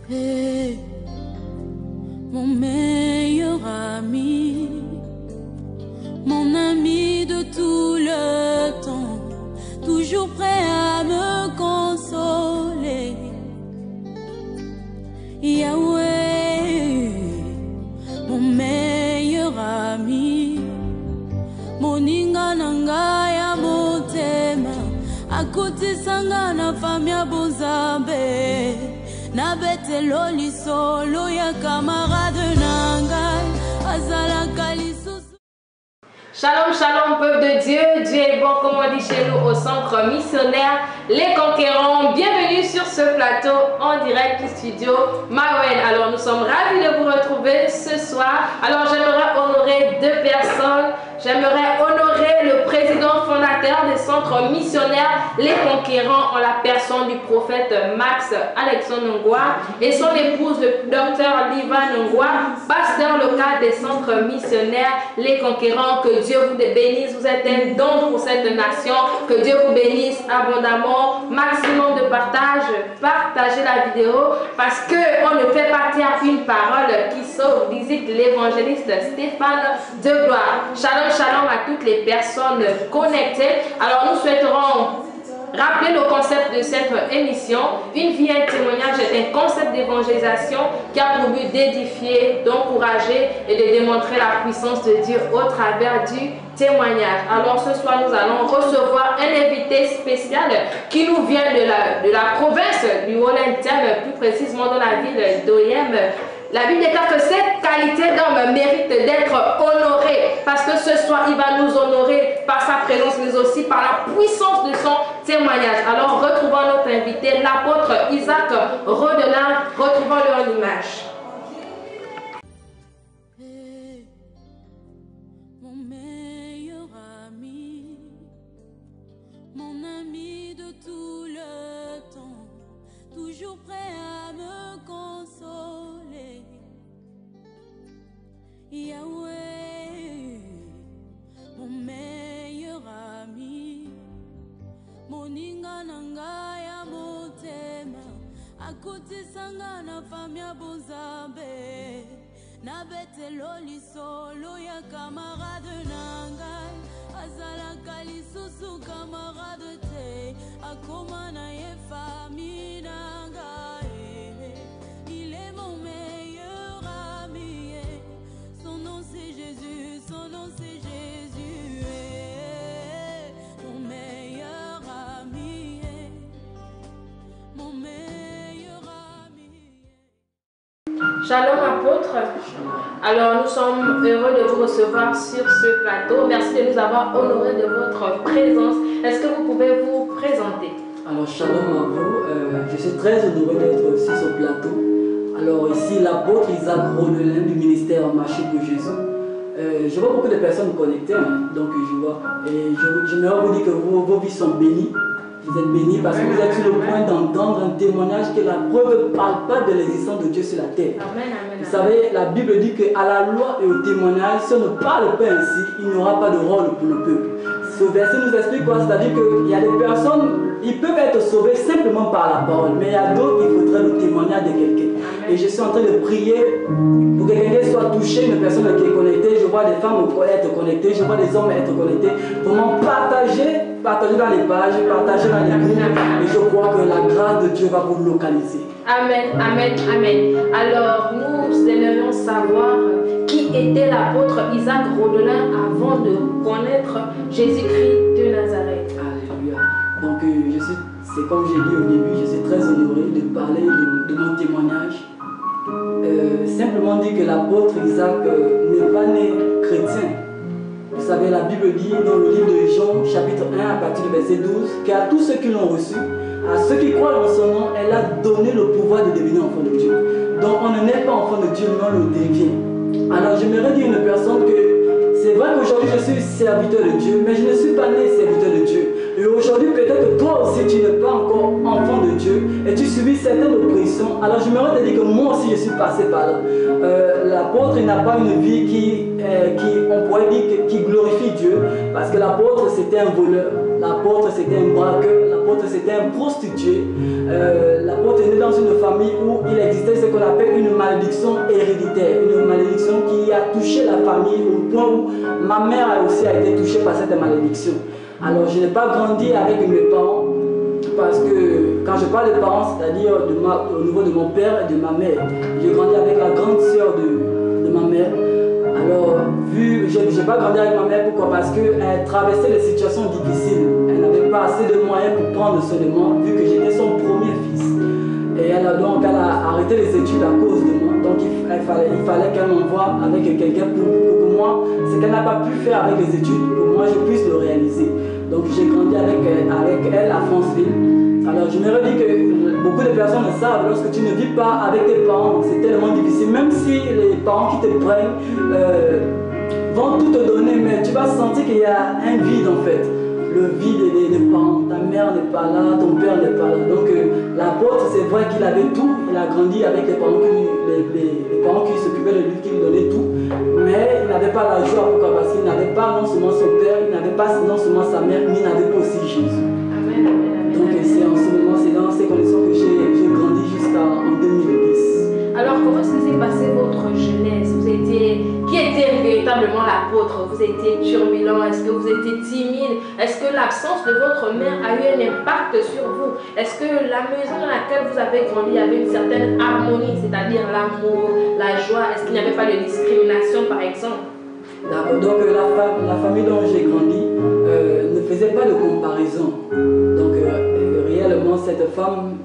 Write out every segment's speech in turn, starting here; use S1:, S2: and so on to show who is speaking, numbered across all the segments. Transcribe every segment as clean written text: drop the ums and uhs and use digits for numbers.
S1: Hey, mon meilleur ami, mon ami de tout le temps, toujours prêt à me consoler. Yahweh, mon meilleur ami, moninga nanga ya motema, akuti sanga na famia bonzambe. Na betelo lisolo ya camarade nanga azala kalisusu.
S2: Shalom, shalom, peuple de Dieu. Dieu est bon, comme on dit chez nous au centre missionnaire Les Conquérants. Bienvenue sur ce plateau en direct du studio Mawen. Alors, nous sommes ravis de vous retrouver ce soir. Alors, j'aimerais honorer deux personnes. J'aimerais honorer le président fondateur des centres missionnaires Les Conquérants en la personne du prophète Max Alexandre Ngwa et son épouse, le docteur Liva Ngwa, pasteur local des centres missionnaires Les Conquérants. Que Dieu vous bénisse, vous êtes un don pour cette nation. Que Dieu vous bénisse abondamment. Maximum de partage, partagez la vidéo parce qu'on ne fait pas taire une parole qui sauve. Visite l'évangéliste Stéphane de Gloire. Shalom. Shalom à toutes les personnes connectées. Alors nous souhaiterons rappeler le concept de cette émission. Une vie, un témoignage est un concept d'évangélisation qui a pour but d'édifier, d'encourager et de démontrer la puissance de Dieu au travers du témoignage. Alors ce soir nous allons recevoir un invité spécial qui nous vient de la province du Haut-Lenthem, plus précisément dans la ville d'Oyem. La Bible déclare que cette qualité d'homme mérite d'être honorée parce que ce soir, il va nous honorer par sa présence, mais aussi par la puissance de son témoignage. Alors, retrouvons notre invité, l'apôtre Isaac Rodelin. Retrouvons-le en image.
S1: Hey, mon meilleur ami, mon ami de tout le temps, toujours prêt à me consoler. Yahweh, mon meilleur ami, moninga nanga ya motema, akuti sanga na famia bonzambe. Na betelo lisolo ya camarade nanga azala kalisusu camarade te akoma na ye famille nanga. Il est mon meilleur ami, son nom c'est Jésus, son nom c'est Jésus. Mon meilleur ami, mon meilleur ami.
S2: Shalom apôtre. Alors nous sommes heureux de vous recevoir sur ce plateau. Merci de nous avoir honorés de votre présence. Est-ce que vous pouvez vous présenter?
S3: Alors shalom à vous, je suis très honoré d'être sur ce plateau. Alors ici l'apôtre Isaac Rodelin du ministère Marché pour Jésus. Je vois beaucoup de personnes connectées, donc je vois. Et j'aimerais vous dire que vos vies sont bénies. Vous êtes bénis parce que vous êtes sur le point d'entendre un témoignage que la preuve ne parle pas de l'existence de Dieu sur la terre.
S2: Amen, amen,
S3: vous savez, la Bible dit qu'à la loi et au témoignage, si on ne parle pas ainsi, il n'y aura pas de rôle pour le peuple. Ce verset nous explique quoi? C'est-à-dire qu'il y a des personnes, ils peuvent être sauvés simplement par la parole, mais il y a d'autres, il faudrait le témoignage de quelqu'un. Et je suis en train de prier pour que quelqu'un soit touché, une personne qui est connectée. Je vois des femmes être connectées, je vois des hommes être connectés. Vraiment partager dans les pages, partager dans les groupes. Et je crois que la grâce de Dieu va vous localiser.
S2: Amen, amen, amen. Alors nous aimerions savoir qui était l'apôtre Isaac Rodelin avant de connaître Jésus-Christ de Nazareth.
S3: Alléluia. Donc c'est comme j'ai dit au début, je suis très honoré de parler de mon témoignage. Simplement dire que l'apôtre Isaac n'est pas né chrétien. Vous savez, la Bible dit dans le livre de Jean, chapitre 1, à partir du verset 12, qu'à tous ceux qui l'ont reçu, à ceux qui croient en son nom, elle a donné le pouvoir de devenir enfant de Dieu. Donc on ne naît pas enfant de Dieu, mais on le devient. Alors j'aimerais dire à une personne que c'est vrai qu'aujourd'hui je suis serviteur de Dieu, mais je ne suis pas né serviteur de Dieu. Et aujourd'hui peut-être que toi aussi tu n'es pas encore enfant de Dieu et tu subis certaines oppressions. Alors j'aimerais te dire que moi aussi je suis passé par là. L'apôtre n'a pas une vie on pourrait dire, qui glorifie Dieu, parce que l'apôtre c'était un voleur. L'apôtre c'était un braqueur, l'apôtre c'était un prostitué. L'apôtre est né dans une famille où il existait ce qu'on appelle une malédiction héréditaire, une malédiction qui a touché la famille au point où ma mère aussi a été touchée par cette malédiction. Alors je n'ai pas grandi avec mes parents parce que quand je parle des parents, c'est-à-dire au niveau de mon père et de ma mère, j'ai grandi avec la grande sœur de ma mère. Alors, je n'ai pas grandi avec ma mère, pourquoi? Parce qu'elle traversait des situations difficiles. Elle n'avait pas assez de moyens pour prendre soin de moi, vu que j'étais son premier fils. Et elle a arrêté les études à cause de moi. Donc, il fallait qu'elle m'envoie avec quelqu'un pour moi. Ce qu'elle n'a pas pu faire avec les études, pour moi, je puisse le réaliser. Donc, j'ai grandi avec elle à Franceville. Alors, je me redis que beaucoup de personnes le savent, lorsque tu ne vis pas avec tes parents, c'est tellement difficile. Même si les parents qui te prennent vont tout te donner, mais tu vas sentir qu'il y a un vide en fait. Le vide des parents. Ta mère n'est pas là, ton père n'est pas là. Donc, l'apôtre, c'est vrai qu'il avait tout. Il a grandi avec les parents qui s'occupaient de lui, qui lui donnaient tout. Mais il n'avait pas la joie. Pourquoi? Parce qu'il n'avait pas non seulement son père, il n'avait pas non seulement sa mère, mais il n'avait pas aussi Jésus.
S2: Amen, amen, amen.
S3: Donc c'est en ce moment, c'est dans ces conditions que j'ai grandi jusqu'en 2010.
S2: Alors comment s'est passée votre jeunesse? Qui était véritablement l'apôtre? Vous étiez turbulent? Est-ce que vous étiez timide? Est-ce que l'absence de votre mère a eu un impact sur vous? Est-ce que la maison dans laquelle vous avez grandi avait une certaine harmonie, c'est-à-dire l'amour, la joie? Est-ce qu'il n'y avait pas de discrimination par exemple?
S3: D'accord, donc la famille dont j'ai grandi ne faisait pas de comparaison. Donc réellement cette femme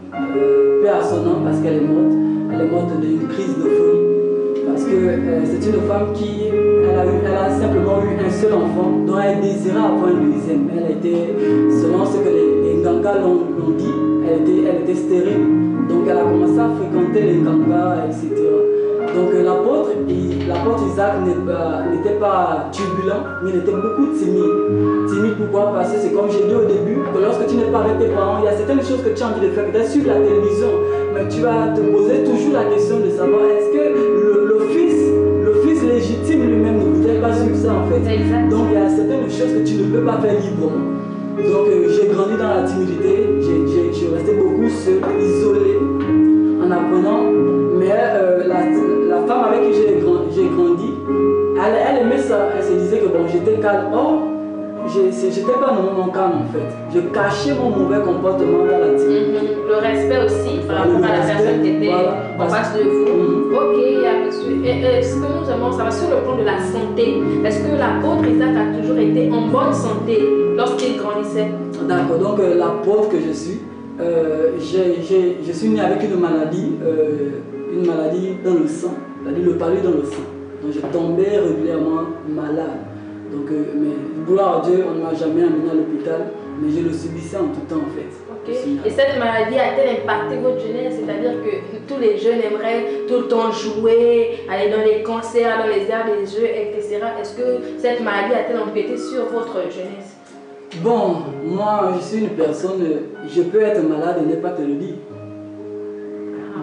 S3: perd son nom parce qu'elle est morte. Elle est morte d'une crise de folie. Parce que c'est une femme qui a simplement eu un seul enfant dont elle désirait avoir un deuxième. Elle était, selon ce que les gangas l'ont dit, elle était stérile. Donc elle a commencé à fréquenter les gangas, etc. Donc l'apôtre Isaac n'était pas turbulent, mais il était beaucoup timide. Timide pourquoi? Parce que c'est comme j'ai dit au début, que lorsque tu n'es pas avec tes parents, il y a certaines choses que tu as envie de faire, peut-être suivre la télévision, mais tu vas te poser toujours la question de savoir est-ce que le fils légitime lui-même ne voudrait pas suivre ça en fait. Donc il y a certaines choses que tu ne peux pas faire librement. Donc j'ai grandi dans la timidité, je suis resté beaucoup seul, isolé, en apprenant. Mais la femme avec qui j'ai grandi, elle aimait ça. Elle se disait que bon, j'étais calme. Or, j'étais pas normalement calme en fait. Je cachais mon mauvais comportement dans la timidité.
S2: Le respect aussi par rapport à la personne qui était en face de vous. Ok, est-ce que nous aimons savoir sur le plan de la santé? Est-ce que l'apôtre Isaac a toujours été en bonne santé lorsqu'il grandissait? D'accord, donc l'apôtre que je suis, je suis né avec une maladie dans le sang, c'est-à-dire le palu dans le sang. Donc je tombais régulièrement malade. Donc, mais gloire à Dieu, on ne m'a jamais amené à l'hôpital, mais je le subissais en tout temps en fait. Okay. Et cette maladie a-t-elle impacté votre jeunesse? C'est-à-dire que tous les jeunes aimeraient tout le temps jouer, aller dans les concerts, dans les aires des jeux, etc. Est-ce que cette maladie a-t-elle empiété sur votre jeunesse?
S3: Bon, moi je suis une personne, je peux être malade et ne pas te le dire.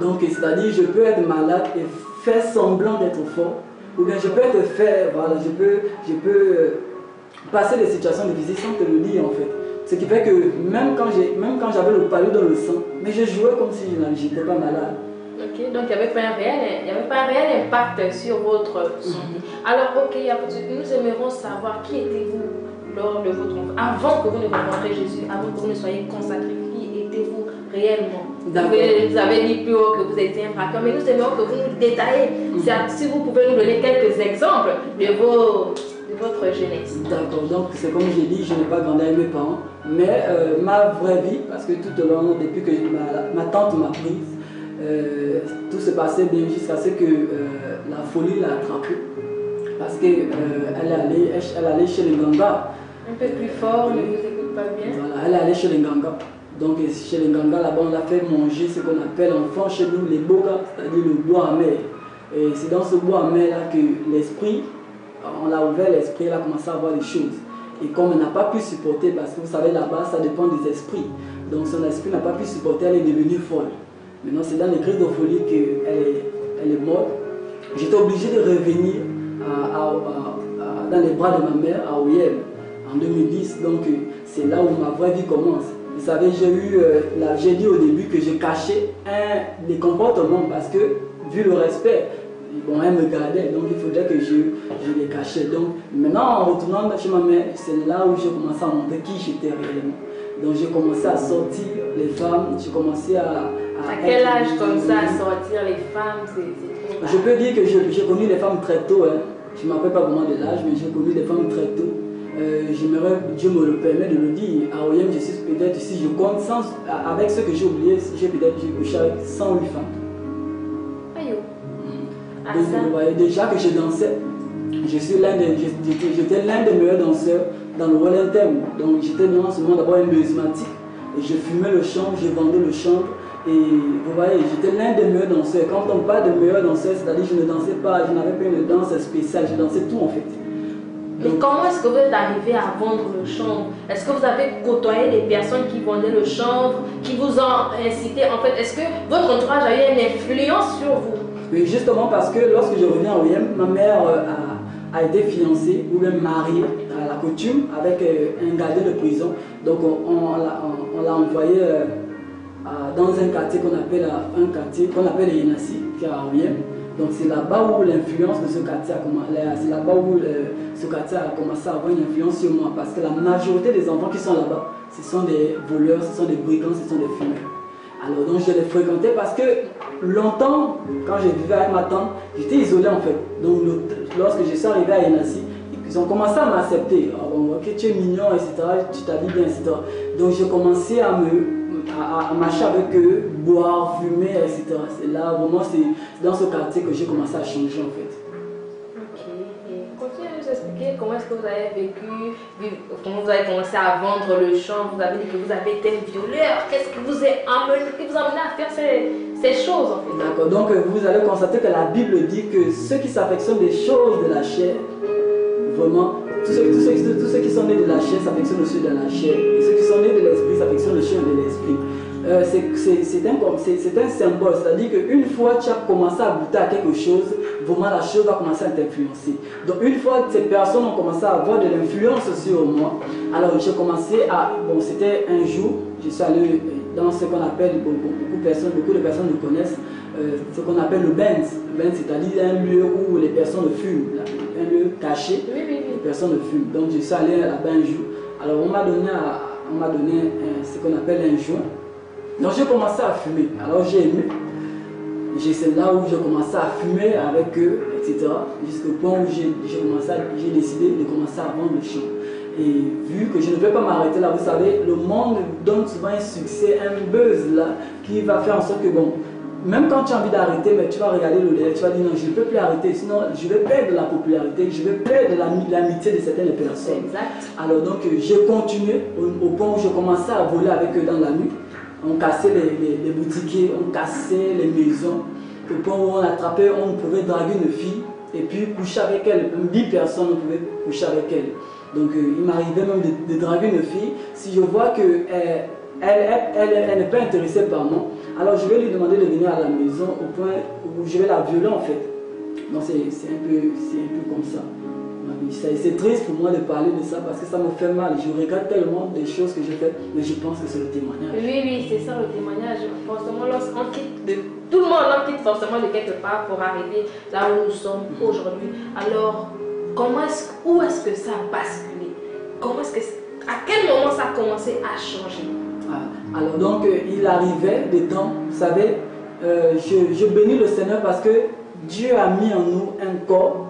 S3: Donc c'est-à-dire je peux être malade et faire semblant d'être fort. Ou bien je peux je peux passer des situations difficiles sans te le dire en fait. Ce qui fait que même quand j'avais le palu dans le sang, mais je jouais comme si je n'étais pas malade. Ok, donc il n'y avait pas un réel impact sur votre santé. Alors ok, nous aimerions savoir qui étiez-vous lors de votre enfance, avant que vous ne rencontriez Jésus, avant que vous ne soyez consacré, qui étiez-vous réellement? Vous avez dit plus haut que vous étiez un braqueur, mais nous aimerions que vous nous détaillez, si vous pouvez nous donner quelques exemples de votre jeunesse. D'accord, donc c'est comme j'ai dit, je n'ai pas grandi avec mes parents, mais ma vraie vie, parce que tout au long, depuis que ma tante m'a prise, tout se passait bien jusqu'à ce que la folie l'a attrapée. Parce qu'elle allait chez les gangas. Un peu plus fort, ne vous écoute pas bien. Voilà, elle allait chez les gangas. Donc chez les gangas, là-bas, on a fait manger ce qu'on appelle enfant chez nous les bogas, c'est-à-dire le bois amer. Et c'est dans ce bois amer-là que l'esprit, on a ouvert l'esprit, elle a commencé à voir des choses. Et comme elle n'a pas pu supporter, parce que vous savez là-bas, ça dépend des esprits. Donc son esprit n'a pas pu supporter, elle est devenue folle. Maintenant, c'est dans les crises de folie qu'elle est morte. J'étais obligé de revenir dans les bras de ma mère à Oyem en 2010. Donc c'est là où ma vraie vie commence. Vous savez, j'ai dit au début que je cachais des comportements parce que, vu le respect, bon, elle me gardait, donc il faudrait que je les cachais. Donc maintenant, en retournant chez ma mère, c'est là où j'ai commencé à montrer qui j'étais réellement. Donc j'ai commencé à sortir les femmes, j'ai commencé à
S2: quel âge comme ça, à sortir les femmes, c'est trop.
S3: Je peux dire que j'ai connu les femmes très tôt. Hein. Je ne me rappelle pas vraiment de l'âge, mais j'ai connu les femmes très tôt. Dieu me le permet de le dire. À OIM, je suis peut-être, si je compte, avec ce que j'ai oublié, j'ai couché avec 108 femmes.
S2: Aïe.
S3: Donc, vous voyez déjà que je dansais. J'étais l'un des meilleurs danseurs dans le Royal Thème. Donc j'étais non seulement d'abord un numismatique, et je fumais le chanvre, je vendais le chanvre. Et vous voyez, j'étais l'un des meilleurs danseurs. Quand on parle de meilleurs danseurs, c'est-à-dire que je ne dansais pas, je n'avais pas une danse spéciale, je dansais tout en fait.
S2: Mais comment est-ce que vous êtes arrivé à vendre le chanvre? Est-ce que vous avez côtoyé des personnes qui vendaient le chanvre, qui vous ont incité en fait? Est-ce que votre entourage a eu une influence sur vous? Oui,
S3: justement parce que lorsque je reviens à OIM, ma mère a été fiancée ou même mariée à la coutume avec un gardien de prison. Donc on l'a envoyé dans un quartier qu'on appelle Yenassi, qui est à OIM. Donc c'est là-bas où l'influence de ce quartier a commencé, c'est là-bas où ce quartier a commencé à avoir une influence sur moi. Parce que la majorité des enfants qui sont là-bas, ce sont des voleurs, ce sont des brigands, ce sont des fumeurs. Alors donc je les fréquentais parce que longtemps, quand je vivais avec ma tante, j'étais isolé en fait. Donc lorsque je suis arrivé à Yenassi, ils ont commencé à m'accepter. Ah, bon, ok, tu es mignon, etc. Tu t'habilles bien, etc. Donc j'ai commencé à marcher avec eux, boire, fumer, etc. C'est là, vraiment, c'est dans ce quartier que j'ai commencé à changer en fait.
S2: Ok. Et continuez à nous expliquer comment est-ce que vous avez vécu, comment vous avez commencé à vendre le champ. Vous avez dit que vous avez été violeur. Qu'est-ce qui vous a amené à faire ces choses en fait?
S3: D'accord, donc vous allez constater que la Bible dit que ceux qui s'affectionnent des choses de la chair, vraiment, tous ceux qui sont nés de la chair s'affectionnent aussi de la chair. Et ceux qui sont nés de l'esprit s'affectionnent aussi de l'esprit. C'est un symbole, c'est-à-dire qu'une fois que tu as commencé à goûter à quelque chose, vraiment la chose va commencer à t'influencer. Donc une fois que ces personnes ont commencé à avoir de l'influence sur moi, alors j'ai commencé à, bon c'était un jour, je suis allé dans ce qu'on appelle, beaucoup de personnes le connaissent, ce qu'on appelle le Benz. Le Benz, c'est-à-dire un lieu où les personnes fument, un lieu caché, les personnes fument. Donc je suis allé là-bas un jour. Alors on m'a donné ce qu'on appelle un joint. Donc j'ai commencé à fumer. Alors j'ai aimé. C'est là où j'ai commencé à fumer avec eux, etc. Jusqu'au point où j'ai décidé de commencer à vendre le champ. Et vu que je ne peux pas m'arrêter là, vous savez, le monde donne souvent un succès, un buzz là, qui va faire en sorte que bon, même quand tu as envie d'arrêter, mais tu vas regarder le lait, tu vas dire non, je ne peux plus arrêter, sinon je vais perdre la popularité, je vais perdre l'amitié de certaines personnes.
S2: Exact.
S3: Alors donc j'ai continué au point où je commençais à voler avec eux dans la nuit. On cassait les boutiquiers, on cassait les maisons, au point où on attrapait, on pouvait draguer une fille et puis coucher avec elle. 10 personnes, on pouvait coucher avec elle. Donc il m'arrivait même de draguer une fille. Si je vois qu'elle n'est pas intéressée par moi, alors je vais lui demander de venir à la maison au point où je vais la violer en fait. Donc c'est un peu comme ça. C'est triste pour moi de parler de ça parce que ça me fait mal. Je regrette tellement des choses que j'ai faites, mais je pense que c'est le témoignage.
S2: Oui, c'est ça le témoignage. Forcément, lorsqu'on quitte tout le monde en quitte forcément de quelque part pour arriver là où nous sommes aujourd'hui. Alors, où est-ce que ça a basculé? À quel moment ça a commencé à changer?
S3: Alors donc, il arrivait des temps, vous savez, je bénis le Seigneur parce que Dieu a mis en nous un corps.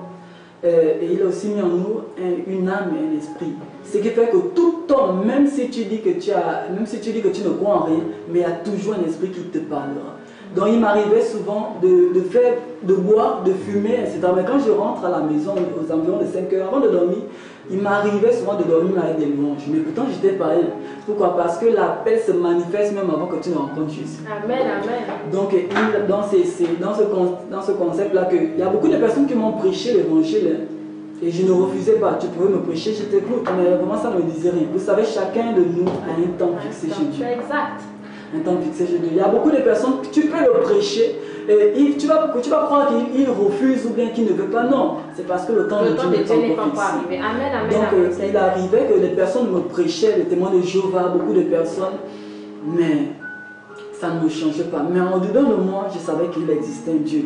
S3: Et il a aussi mis en nous une âme et un esprit. Ce qui fait que tout homme, même si tu dis que tu ne crois en rien, mais il y a toujours un esprit qui te parlera. Donc il m'arrivait souvent de boire, de fumer, etc. Mais quand je rentre à la maison aux environs de 5 heures, avant de dormir, il m'arrivait souvent de dormir avec des louanges. Mais pourtant j'étais pareil. Pourquoi? Parce que la paix se manifeste même avant que tu ne rencontres Jésus.
S2: Amen, amen.
S3: Donc dans ce concept-là, il y a beaucoup de personnes qui m'ont prêché l'évangile. Et je ne refusais pas. Tu pouvais me prêcher, je t'écoute. Mais vraiment ça ne me disait rien. Vous savez, chacun de nous a un temps fixé chez Dieu.
S2: Exact.
S3: Un temps fixé chez Dieu. Il y a beaucoup de personnes que tu peux le prêcher tu vas croire qu'il refuse ou bien qu'il ne veut pas. Non, c'est parce que le temps de Dieu n'est pas encore
S2: arrivé. Amen, amen.
S3: Donc,
S2: amen.
S3: Il arrivait que les personnes me prêchaient, les témoins de Jéhovah, beaucoup de personnes, mais ça ne me changeait pas. Mais en dedans de moi, je savais qu'il existait un Dieu.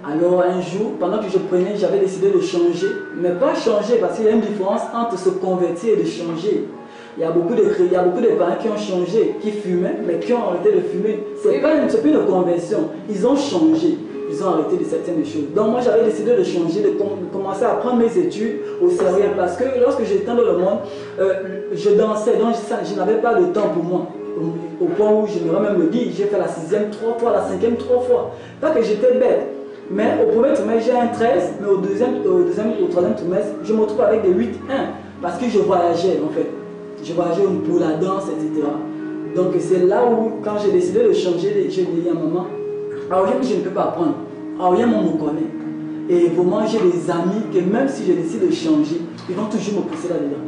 S3: Alors un jour, pendant que je prenais, j'avais décidé de changer, mais pas changer parce qu'il y a une différence entre se convertir et de changer. Il y a beaucoup de parents qui ont changé, qui fumaient, mais qui ont arrêté de fumer. C'est pas plus une conversion. Ils ont changé. Ils ont arrêté de certaines choses. Donc moi j'avais décidé de changer, de commencer à prendre mes études au sérieux. Parce que lorsque j'étais dans le monde, je dansais, donc je n'avais pas le temps pour moi. Au point où je me même le dire, j'ai fait la 6e 3 fois, la 5e 3 fois. Pas que j'étais bête. Mais au premier trimestre j'ai un 13, mais au 3e trimestre, je me retrouve avec des 8-1. Parce que je voyageais en fait. Je voyageais pour la danse, etc. Donc c'est là où, quand j'ai décidé de changer, j'ai dit à maman, à Oyem, je ne peux pas apprendre. À Oyem, on me connaît. Et vraiment, j'ai des amis que même si je décide de changer, ils vont toujours me pousser là-dedans.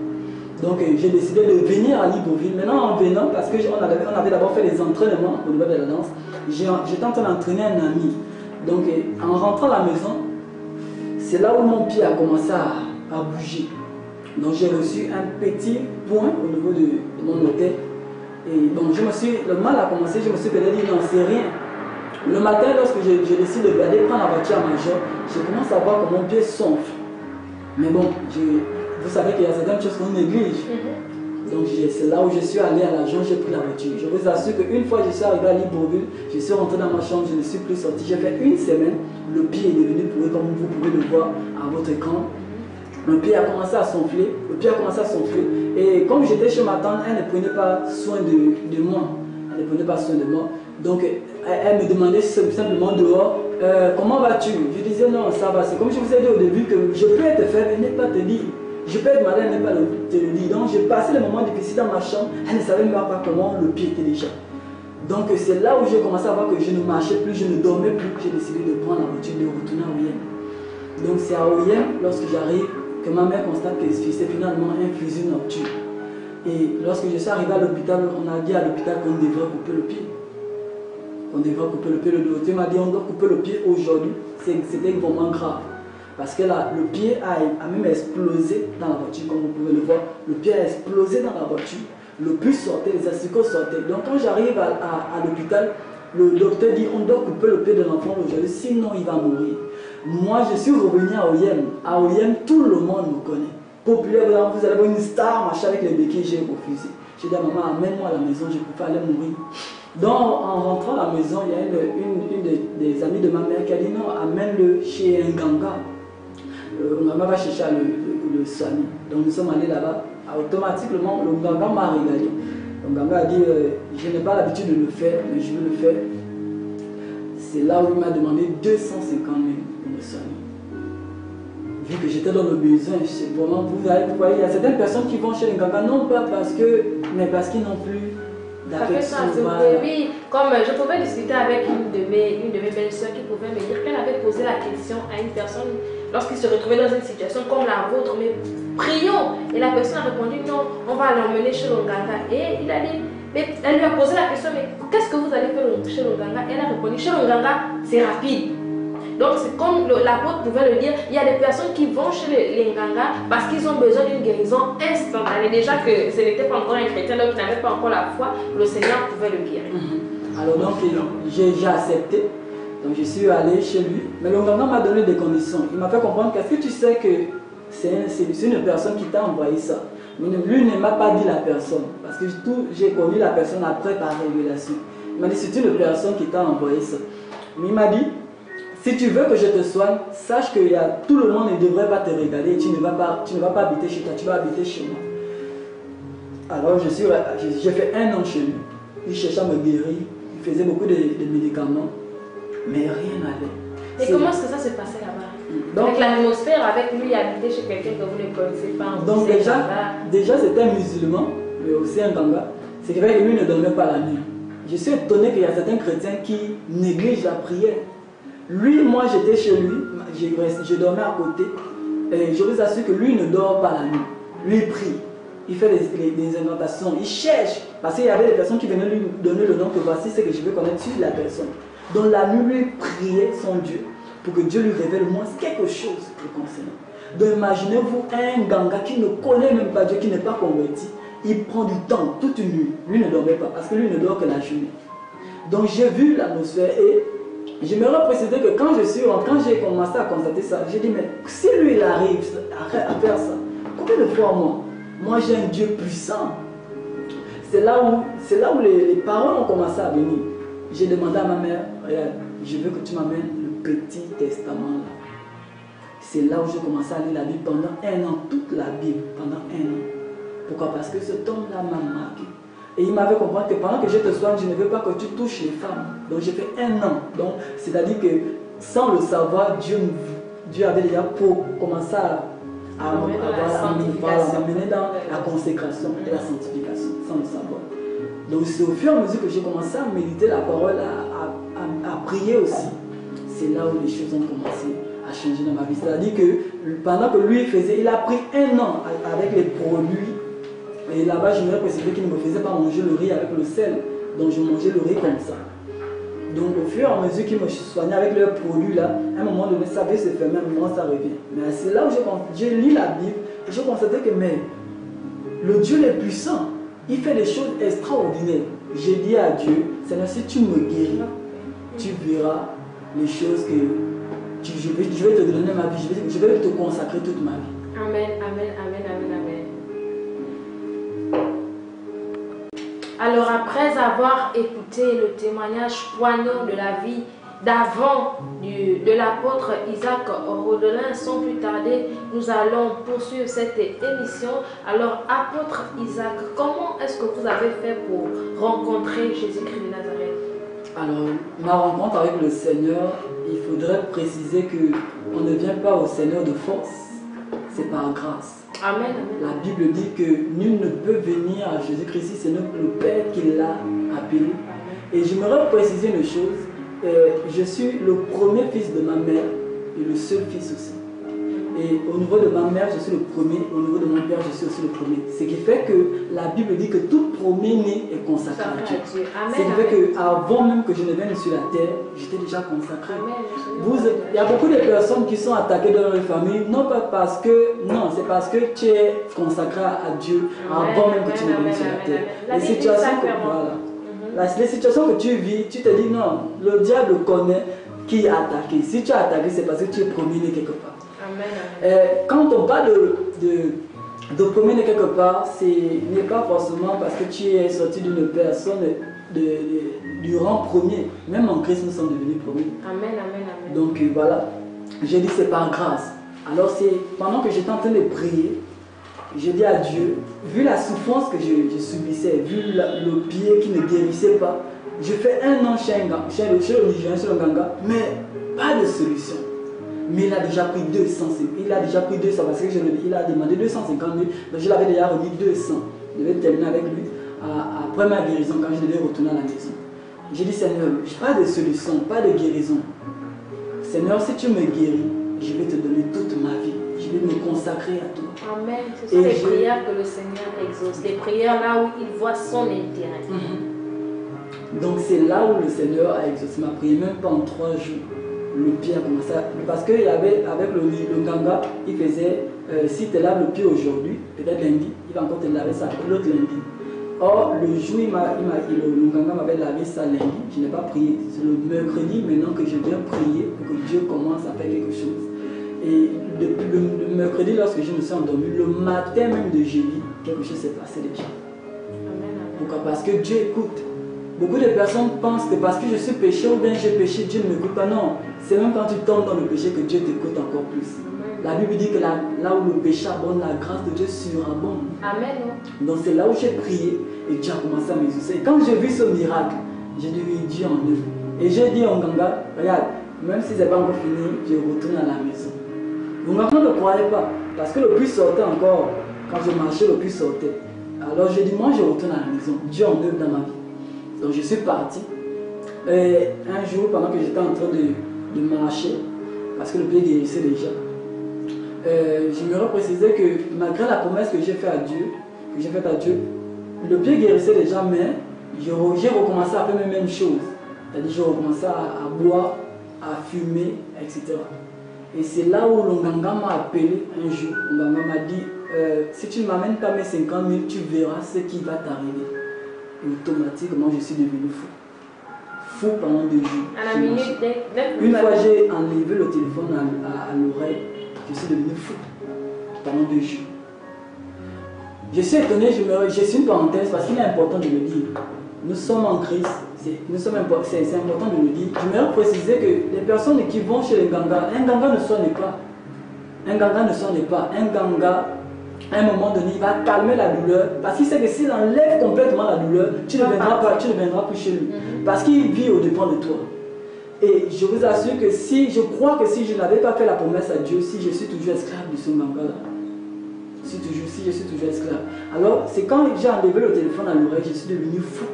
S3: Donc j'ai décidé de venir à Libreville. Maintenant en venant, parce qu'on avait d'abord fait des entraînements au niveau de la danse, j'étais en train d'entraîner un ami. Donc en rentrant à la maison, c'est là où mon pied a commencé à bouger. Donc j'ai reçu un petit point au niveau de mon hôtel. Et donc le mal a commencé, je me suis peut-être dit non, c'est rien. Le matin, lorsque je décide d'aller prendre la voiture à Major, je commence à voir que mon pied sonfle. Mais bon, vous savez qu'il y a certaines choses qu'on néglige. Donc c'est là où je suis allé à l'agent, j'ai pris la voiture. Je vous assure qu'une fois je suis arrivé à Libreville, je suis rentré dans ma chambre, je ne suis plus sorti. J'ai fait une semaine, le pied est devenu pourri comme vous pouvez le voir à votre écran. Le pied a commencé à sonfler, et comme j'étais chez ma tante, elle ne prenait pas soin de moi. Elle ne prenait pas soin de moi. Donc elle me demandait simplement dehors, comment vas-tu? Je disais non, ça va. C'est comme je vous ai dit au début que je peux être faible et ne pas te dire. Je peux être malade et ne pas te le dire. Donc j'ai passé le moment difficile dans ma chambre, elle ne savait même pas comment le pied était déjà. Donc c'est là où j'ai commencé à voir que je ne marchais plus, je ne dormais plus. J'ai décidé de prendre la voiture, de retourner à Oyem. Donc c'est à Oyem, lorsque j'arrive, que ma mère constate que c'est finalement un fusil nocturne. Et lorsque je suis arrivé à l'hôpital, on a dit à l'hôpital qu'on devrait couper le pied. On devrait couper le pied. Le docteur m'a dit on doit couper le pied aujourd'hui. C'était vraiment grave. Parce que là, le pied a même explosé dans la voiture, comme vous pouvez le voir. Le pied a explosé dans la voiture. Le pus sortait, les asticots sortaient. Donc quand j'arrive à l'hôpital, le docteur dit on doit couper le pied de l'enfant aujourd'hui, sinon il va mourir. Moi, je suis revenu à Oyem. À Oyem, tout le monde me connaît. Populaire, vous allez voir une star, machin avec les béquilles, j'ai refusé. J'ai dit à maman, amène-moi à la maison, je ne peux pas aller mourir. Donc, en rentrant à la maison, il y a une des amies de ma mère qui a dit non, amène-le chez un ganga. Maman va chercher le soigner. Donc, nous sommes allés là-bas. Automatiquement, le ganga m'a régalé. Le ganga a dit je n'ai pas l'habitude de le faire, mais je veux le faire. C'est là où il m'a demandé 250 000 pour me soigner. Vu que j'étais dans le besoin, vraiment, vous voyez, il y a certaines personnes qui vont chez les ganga, non pas parce que, mais parce qu'ils n'ont plus d'affection.
S2: Oui, comme je pouvais discuter avec une de mes belles-sœurs qui pouvait me dire qu'elle avait posé la question à une personne lorsqu'il se retrouvait dans une situation comme la vôtre, mais prions. Et la personne a répondu non, on va l'emmener chez le ganga. Et il a dit, mais elle lui a posé la question, mais qu'est-ce que vous allez faire chez le ganga? Elle a répondu, chez le ganga, c'est rapide. Donc c'est comme l'apôtre pouvait le dire, il y a des personnes qui vont chez les Nganga parce qu'ils ont besoin d'une guérison instantanée. Déjà que ce n'était pas encore un chrétien, donc il n'avait pas encore la foi, le Seigneur pouvait le guérir.
S3: Alors donc j'ai accepté, donc je suis allé chez lui, mais le Nganga m'a donné des conditions. Il m'a fait comprendre qu'est-ce que tu sais que c'est une personne qui t'a envoyé ça. Mais lui ne m'a pas dit la personne, parce que j'ai connu la personne après par révélation. Il m'a dit c'est une personne qui t'a envoyé ça. Mais il m'a dit, si tu veux que je te soigne, sache que tout le monde ne devrait pas te regarder, tu ne vas pas habiter chez toi, tu vas habiter chez moi. Alors j'ai fait 1 an chez lui. Il cherchait à me guérir, il faisait beaucoup de médicaments, mais rien n'allait.
S2: Et comment est-ce que ça se passait là-bas? Avec l'atmosphère, avec lui, habiter chez quelqu'un que vous ne connaissez pas.
S3: Donc déjà c'était un musulman, mais aussi un ganga. C'est vrai que lui ne dormait pas la nuit. Je suis étonné qu'il y a certains chrétiens qui négligent la prière. Lui, moi j'étais chez lui, je dormais à côté, et je vous assure que lui ne dort pas la nuit. Lui il prie, il fait des incantations, il cherche, parce qu'il y avait des personnes qui venaient lui donner le nom que voici ce que je veux connaître sur la personne. Donc la nuit, lui priait son Dieu pour que Dieu lui révèle au moins quelque chose le concernant. Donc imaginez-vous un ganga qui ne connaît même pas Dieu, qui n'est pas converti, il prend du temps, toute une nuit. Lui ne dormait pas parce que lui ne dort que la journée. Donc j'ai vu l'atmosphère et j'aimerais préciser que quand j'ai commencé à constater ça, j'ai dit mais si lui il arrive à faire ça, combien de fois moi j'ai un Dieu puissant. C'est là où les paroles ont commencé à venir. J'ai demandé à ma mère, regarde, je veux que tu m'amènes le Petit Testament là. C'est là où j'ai commencé à lire la Bible pendant un an, toute la Bible, pendant un an. Pourquoi? Parce que cet homme-là m'a marqué. Et il m'avait compris que pendant que je te soigne, je ne veux pas que tu touches les femmes. Donc j'ai fait un an. Donc c'est-à-dire que sans le savoir, Dieu avait déjà pour commencer à m'amener dans la consécration et la sanctification, sans le savoir. Donc c'est au fur et à mesure que j'ai commencé à méditer la parole, à prier aussi. C'est là où les choses ont commencé à changer dans ma vie. C'est-à-dire que pendant que lui faisait, il a pris un an avec les produits. Et là-bas, je me précisé qu'il ne me faisait pas manger le riz avec le sel. Donc je mangeais le riz comme ça. Donc au fur et à mesure qu'il me soignait avec leurs produits là, à un moment donné, ça veut se fermer, à un moment ça revient. Mais c'est là où j'ai lu la Bible et je constatais que mais, le Dieu est puissant. Il fait des choses extraordinaires. J'ai dit à Dieu, Seigneur, si tu me guéris, tu verras les choses que je vais te donner ma vie, je vais te consacrer toute ma vie.
S2: Amen, amen, amen, amen, amen. Alors après avoir écouté le témoignage poignant de la vie d'avant de l'apôtre Isaac Rodelin, sans plus tarder, nous allons poursuivre cette émission. Alors apôtre Isaac, comment est-ce que vous avez fait pour rencontrer Jésus-Christ de Nazareth?
S3: Alors ma rencontre avec le Seigneur, il faudrait préciser qu'on ne vient pas au Seigneur de force, c'est par grâce.
S2: Amen.
S3: La Bible dit que nul ne peut venir à Jésus-Christ si c'est le Père qui l'a appelé. Et j'aimerais préciser une chose, je suis le premier fils de ma mère et le seul fils aussi. Et au niveau de ma mère, je suis le premier, au niveau de mon père, je suis aussi le premier. Ce qui fait que la Bible dit que tout premier-né est consacré à Dieu. Ce qui fait qu'avant même que je ne vienne sur la terre, j'étais déjà consacré. Il y a beaucoup de personnes qui sont attaquées dans leur famille, non pas parce que, non, c'est parce que tu es consacré à Dieu avant même que tu ne viennes sur la terre. Les situations que tu vis, tu te dis non, le diable connaît qui a attaqué. Si tu as attaqué, c'est parce que tu es premier-né quelque part. Quand on parle de premier-né quelque part, ce n'est pas forcément parce que tu es sorti d'une personne du rang premier. Même en Christ, nous sommes devenus premiers.
S2: Amen, amen, amen.
S3: Donc voilà, j'ai dit c'est par grâce. Alors c'est pendant que j'étais en train de prier, j'ai dit à Dieu, vu la souffrance que je subissais, vu le pied qui ne guérissait pas, je fais un an chez le Nigérien, chez le Ganga, mais pas de solution. Mais il a déjà pris 200, parce que il a demandé 250 000, donc je l'avais déjà remis 200. Je devais terminer avec lui après ma guérison, quand je devais retourner à la maison. J'ai dit Seigneur, pas de solution, pas de guérison. Seigneur, si tu me guéris, je vais te donner toute ma vie. Je vais me consacrer à toi.
S2: Amen. Ce sont les prières que le Seigneur exauce. Les prières là où il voit son intérêt.
S3: Donc c'est là où le Seigneur a exaucé ma prière, même pas en 3 jours. Le pied a commencé à... Parce qu'il y avait, avec le Ganga, il faisait, si tu laves le pied aujourd'hui, peut-être lundi, il va encore te laver ça l'autre lundi. Or, le jour, le Ganga m'avait lavé ça lundi, je n'ai pas prié. C'est le mercredi maintenant que je viens prier pour que Dieu commence à faire quelque chose. Et depuis le mercredi, lorsque je me suis endormi, le matin même de jeudi, quelque chose s'est passé déjà. Pourquoi? Parce que Dieu écoute. Beaucoup de personnes pensent que parce que je suis péché ou bien j'ai péché, Dieu ne m'écoute pas. Non, c'est même quand tu tombes dans le péché que Dieu t'écoute encore plus. La Bible dit que là où le péché abonde, la grâce de Dieu surabonde.
S2: Amen.
S3: Donc c'est là où j'ai prié et Dieu a commencé à m'exaucer. Et quand j'ai vu ce miracle, j'ai dit oui, Dieu en œuvre. Et j'ai dit en Ganga, regarde, même si ce n'est pas encore fini, je retourne à la maison. Mon enfant ne croyait pas, parce que le puits sortait encore. Quand je marchais, le puits sortait. Alors j'ai dit, moi je retourne à la maison. Dieu en œuvre dans ma vie. Donc je suis parti. Et un jour, pendant que j'étais en train de marcher, parce que le pied guérissait déjà, je me précisé que malgré la promesse que j'ai faite à Dieu, le pied guérissait déjà, mais j'ai recommencé à faire les mêmes choses. C'est-à-dire je recommençais à boire, à fumer, etc. Et c'est là où l'Onganga m'a appelé un jour. L'Onganga m'a dit, si tu ne m'amènes pas mes 50 000, tu verras ce qui va t'arriver. Et automatiquement, je suis devenu fou. Fou pendant 2 jours.
S2: À la minute,
S3: Une fois j'ai enlevé le téléphone à l'oreille, je suis devenu fou pendant 2 jours. Je suis étonné, je suis une parenthèse parce qu'il est important de le dire. Nous sommes en crise, c'est important de le dire. Je voudrais préciser que les personnes qui vont chez les gangas, un ganga ne soigne pas. Un ganga ne soigne pas. Un ganga, à un moment donné, il va calmer la douleur parce qu'il sait que s'il enlève complètement la douleur, tu ne viendras plus chez lui. Parce qu'il vit au-dépend de toi. Et je vous assure que si je je n'avais pas fait la promesse à Dieu, si je suis toujours esclave de ce ganga-là, si je suis toujours esclave. Alors, c'est quand j'ai enlevé le téléphone à l'oreille, je suis devenu fou.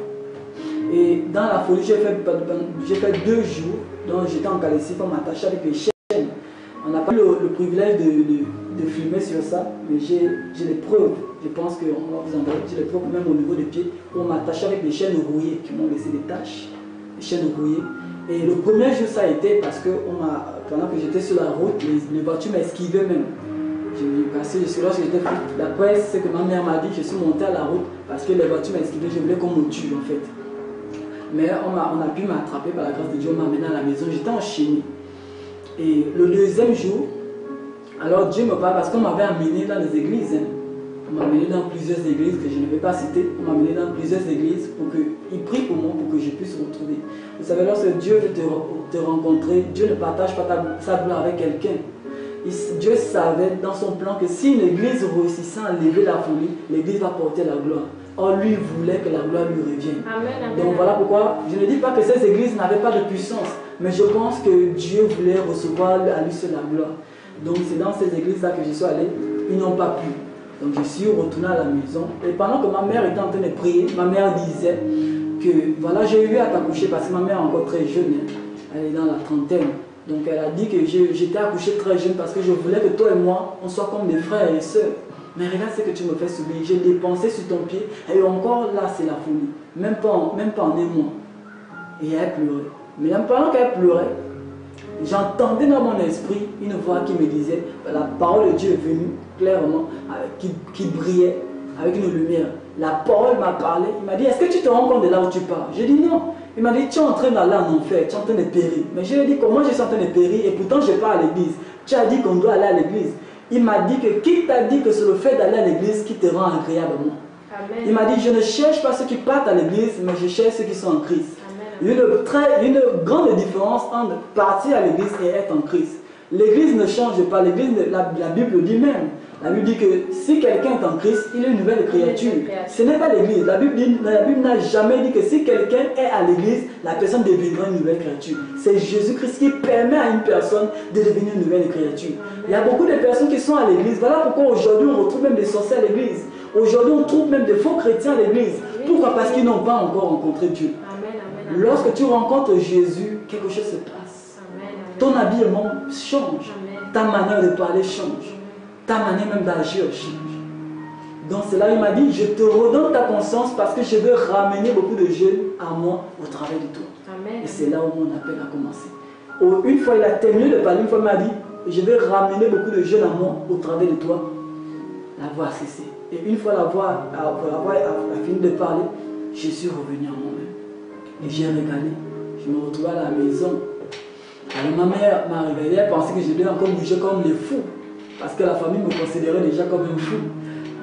S3: Et dans la folie, j'ai fait 2 jours, donc j'étais en calcif, on m'attachait avec les chaînes. On n'a pas eu le privilège de filmer sur ça, mais j'ai les preuves. Je pense qu'on va vous envoyer, j'ai les preuves même au niveau des pieds, où on m'attachait avec des chaînes rouillées qui m'ont laissé des taches, des chaînes rouillées. Et le premier jour, ça a été parce que pendant que j'étais sur la route, les voitures m'esquivaient même. Parce que lorsque j'étais fou, d'après ce que ma mère m'a dit, je suis monté à la route parce que les voitures m'esquivaient, je voulais qu'on me tue en fait. Mais on a pu m'attraper par la grâce de Dieu, on m'a amené à la maison, j'étais enchaîné. Et le deuxième jour, alors Dieu me parle parce qu'on m'avait amené dans les églises. On m'a amené dans plusieurs églises que je ne vais pas citer. On m'a amené dans plusieurs églises pour qu'ils prient pour moi, pour que je puisse retrouver. Vous savez, lorsque Dieu veut te rencontrer, Dieu ne partage pas sa gloire avec quelqu'un. Dieu savait dans son plan que si une église réussissait à lever la folie, l'église va porter la gloire. Or, lui voulait que la gloire lui revienne.
S2: Amen, amen.
S3: Donc voilà pourquoi je ne dis pas que ces églises n'avaient pas de puissance, mais je pense que Dieu voulait recevoir à lui seul la gloire. Donc c'est dans ces églises-là que je suis allé, ils n'ont pas pu. Donc je suis retourné à la maison et pendant que ma mère était en train de prier, ma mère disait que voilà, j'ai eu à t'accoucher parce que ma mère est encore très jeune, elle est dans la trentaine. Donc elle a dit que j'étais accouché très jeune parce que je voulais que toi et moi, on soit comme des frères et sœurs. Mais regarde ce que tu me fais subir. J'ai dépensé sur ton pied et encore là, c'est la folie. Même pas en un mois. Et elle pleurait. Mais pendant qu'elle pleurait, j'entendais dans mon esprit une voix qui me disait, la parole de Dieu est venue clairement, qui brillait avec une lumière. La parole m'a parlé. Il m'a dit, est-ce que tu te rends compte de là où tu pars? J'ai dit non. Il m'a dit, tu es en train d'aller en enfer, tu es en train de périr. Mais je lui ai dit, comment je suis en train de périr et pourtant je pars à l'église. Tu as dit qu'on doit aller à l'église. Il m'a dit que qui t'a dit que c'est le fait d'aller à l'église qui te rend agréable à moi. Amen. Il m'a dit, je ne cherche pas ceux qui partent à l'église, mais je cherche ceux qui sont en Christ. Il y a une grande différence entre partir à l'église et être en Christ. L'église ne change pas, la Bible dit même. La Bible dit que si quelqu'un est en Christ, il est une nouvelle créature. Ce n'est pas l'église. La Bible n'a jamais dit que si quelqu'un est à l'église, la personne deviendra une nouvelle créature. C'est Jésus-Christ qui permet à une personne de devenir une nouvelle créature. Il y a beaucoup de personnes qui sont à l'église. Voilà pourquoi aujourd'hui on retrouve même des sorciers à l'église. Aujourd'hui on trouve même des faux chrétiens à l'église. Pourquoi? Parce qu'ils n'ont pas encore rencontré Dieu. Lorsque tu rencontres Jésus, quelque chose se passe. Ton habillement change. Ta manière de parler change. Ta manière même d'agir change. Donc c'est là il m'a dit, je te redonne ta conscience parce que je veux ramener beaucoup de jeunes à moi au travers de toi. Amen. Et c'est là où mon appel a commencé. Une fois il a terminé de parler, une fois il m'a dit, je vais ramener beaucoup de jeunes à moi au travers de toi. La voix a cessé. Et une fois la voix a fini de parler, je suis revenu à moi-même. Et j'ai regardé, je me retrouvais à la maison. Alors ma mère m'a réveillé, elle pensait que je devais encore bouger comme les fous. Parce que la famille me considérait déjà comme un fou.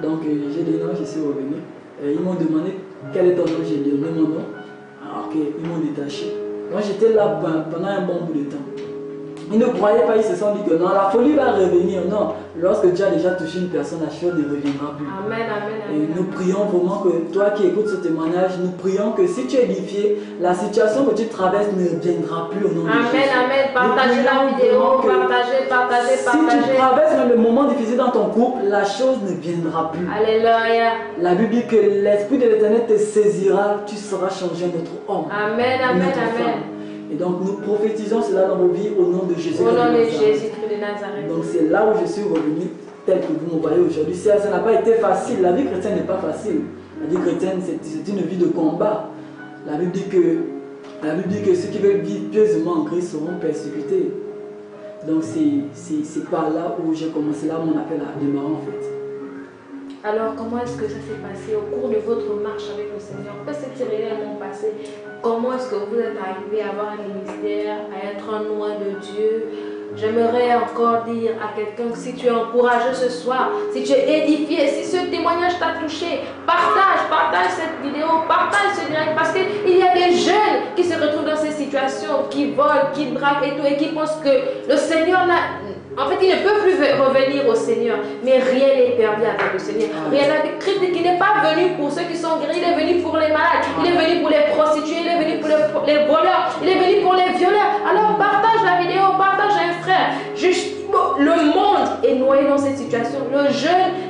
S3: Donc j'ai dit non, je suis revenu. Ils m'ont demandé quel est ton nom, j'ai donné mon nom. Alors qu'ils m'ont détaché. Moi j'étais là pendant un bon bout de temps. Ils ne croyaient pas, ils se sont dit que non, la folie va revenir. Non, lorsque Dieu a déjà touché une personne, la chose ne reviendra plus.
S2: Amen, amen, amen.
S3: Et nous prions vraiment que toi qui écoutes ce témoignage, nous prions que si tu es édifié, la situation que tu traverses ne viendra plus au nom de Jésus.
S2: Amen, amen. Partagez la vidéo, partagez.
S3: Si tu traverses même le moment difficile dans ton couple, la chose ne viendra plus.
S2: Alléluia.
S3: La Bible dit que l'Esprit de l'Éternel te saisira, tu seras changé en notre homme.
S2: Amen, amen, amen.
S3: Et donc nous prophétisons cela dans vos vies au nom de Jésus.
S2: Au nom de Jésus-Christ de Nazareth.
S3: Donc c'est là où je suis revenu, tel que vous me voyez aujourd'hui. Ça n'a pas été facile. La vie chrétienne n'est pas facile. La vie chrétienne, c'est une vie de combat. La Bible dit que La Bible dit que ceux qui veulent vivre pieusement en Christ seront persécutés. Donc c'est par là où j'ai commencé, là mon appel à démarrer en fait.
S2: Alors, comment est-ce que ça s'est passé au cours de votre marche avec le Seigneur? Qu'est-ce qui s'est réellement passé? Comment est-ce que vous êtes arrivé à avoir un ministère, à être un oint de Dieu? J'aimerais encore dire à quelqu'un que si tu es encouragé ce soir, si tu es édifié, si ce témoignage t'a touché, partage cette vidéo, partage ce direct, parce qu'il y a des jeunes qui se retrouvent dans ces situations, qui volent, qui braquent et tout, et qui pensent que le Seigneur n'a... En fait, ils ne peuvent plus revenir au Seigneur, mais rien n'est perdu avec le Seigneur. Rien n'est Christ qui n'est pas venu pour ceux qui sont guéris, il est venu pour les malades, il est venu pour les prostituées, il est venu pour les voleurs, il est venu pour les violeurs. Alors partage la vidéo, partage un frère. Le monde est noyé dans cette situation.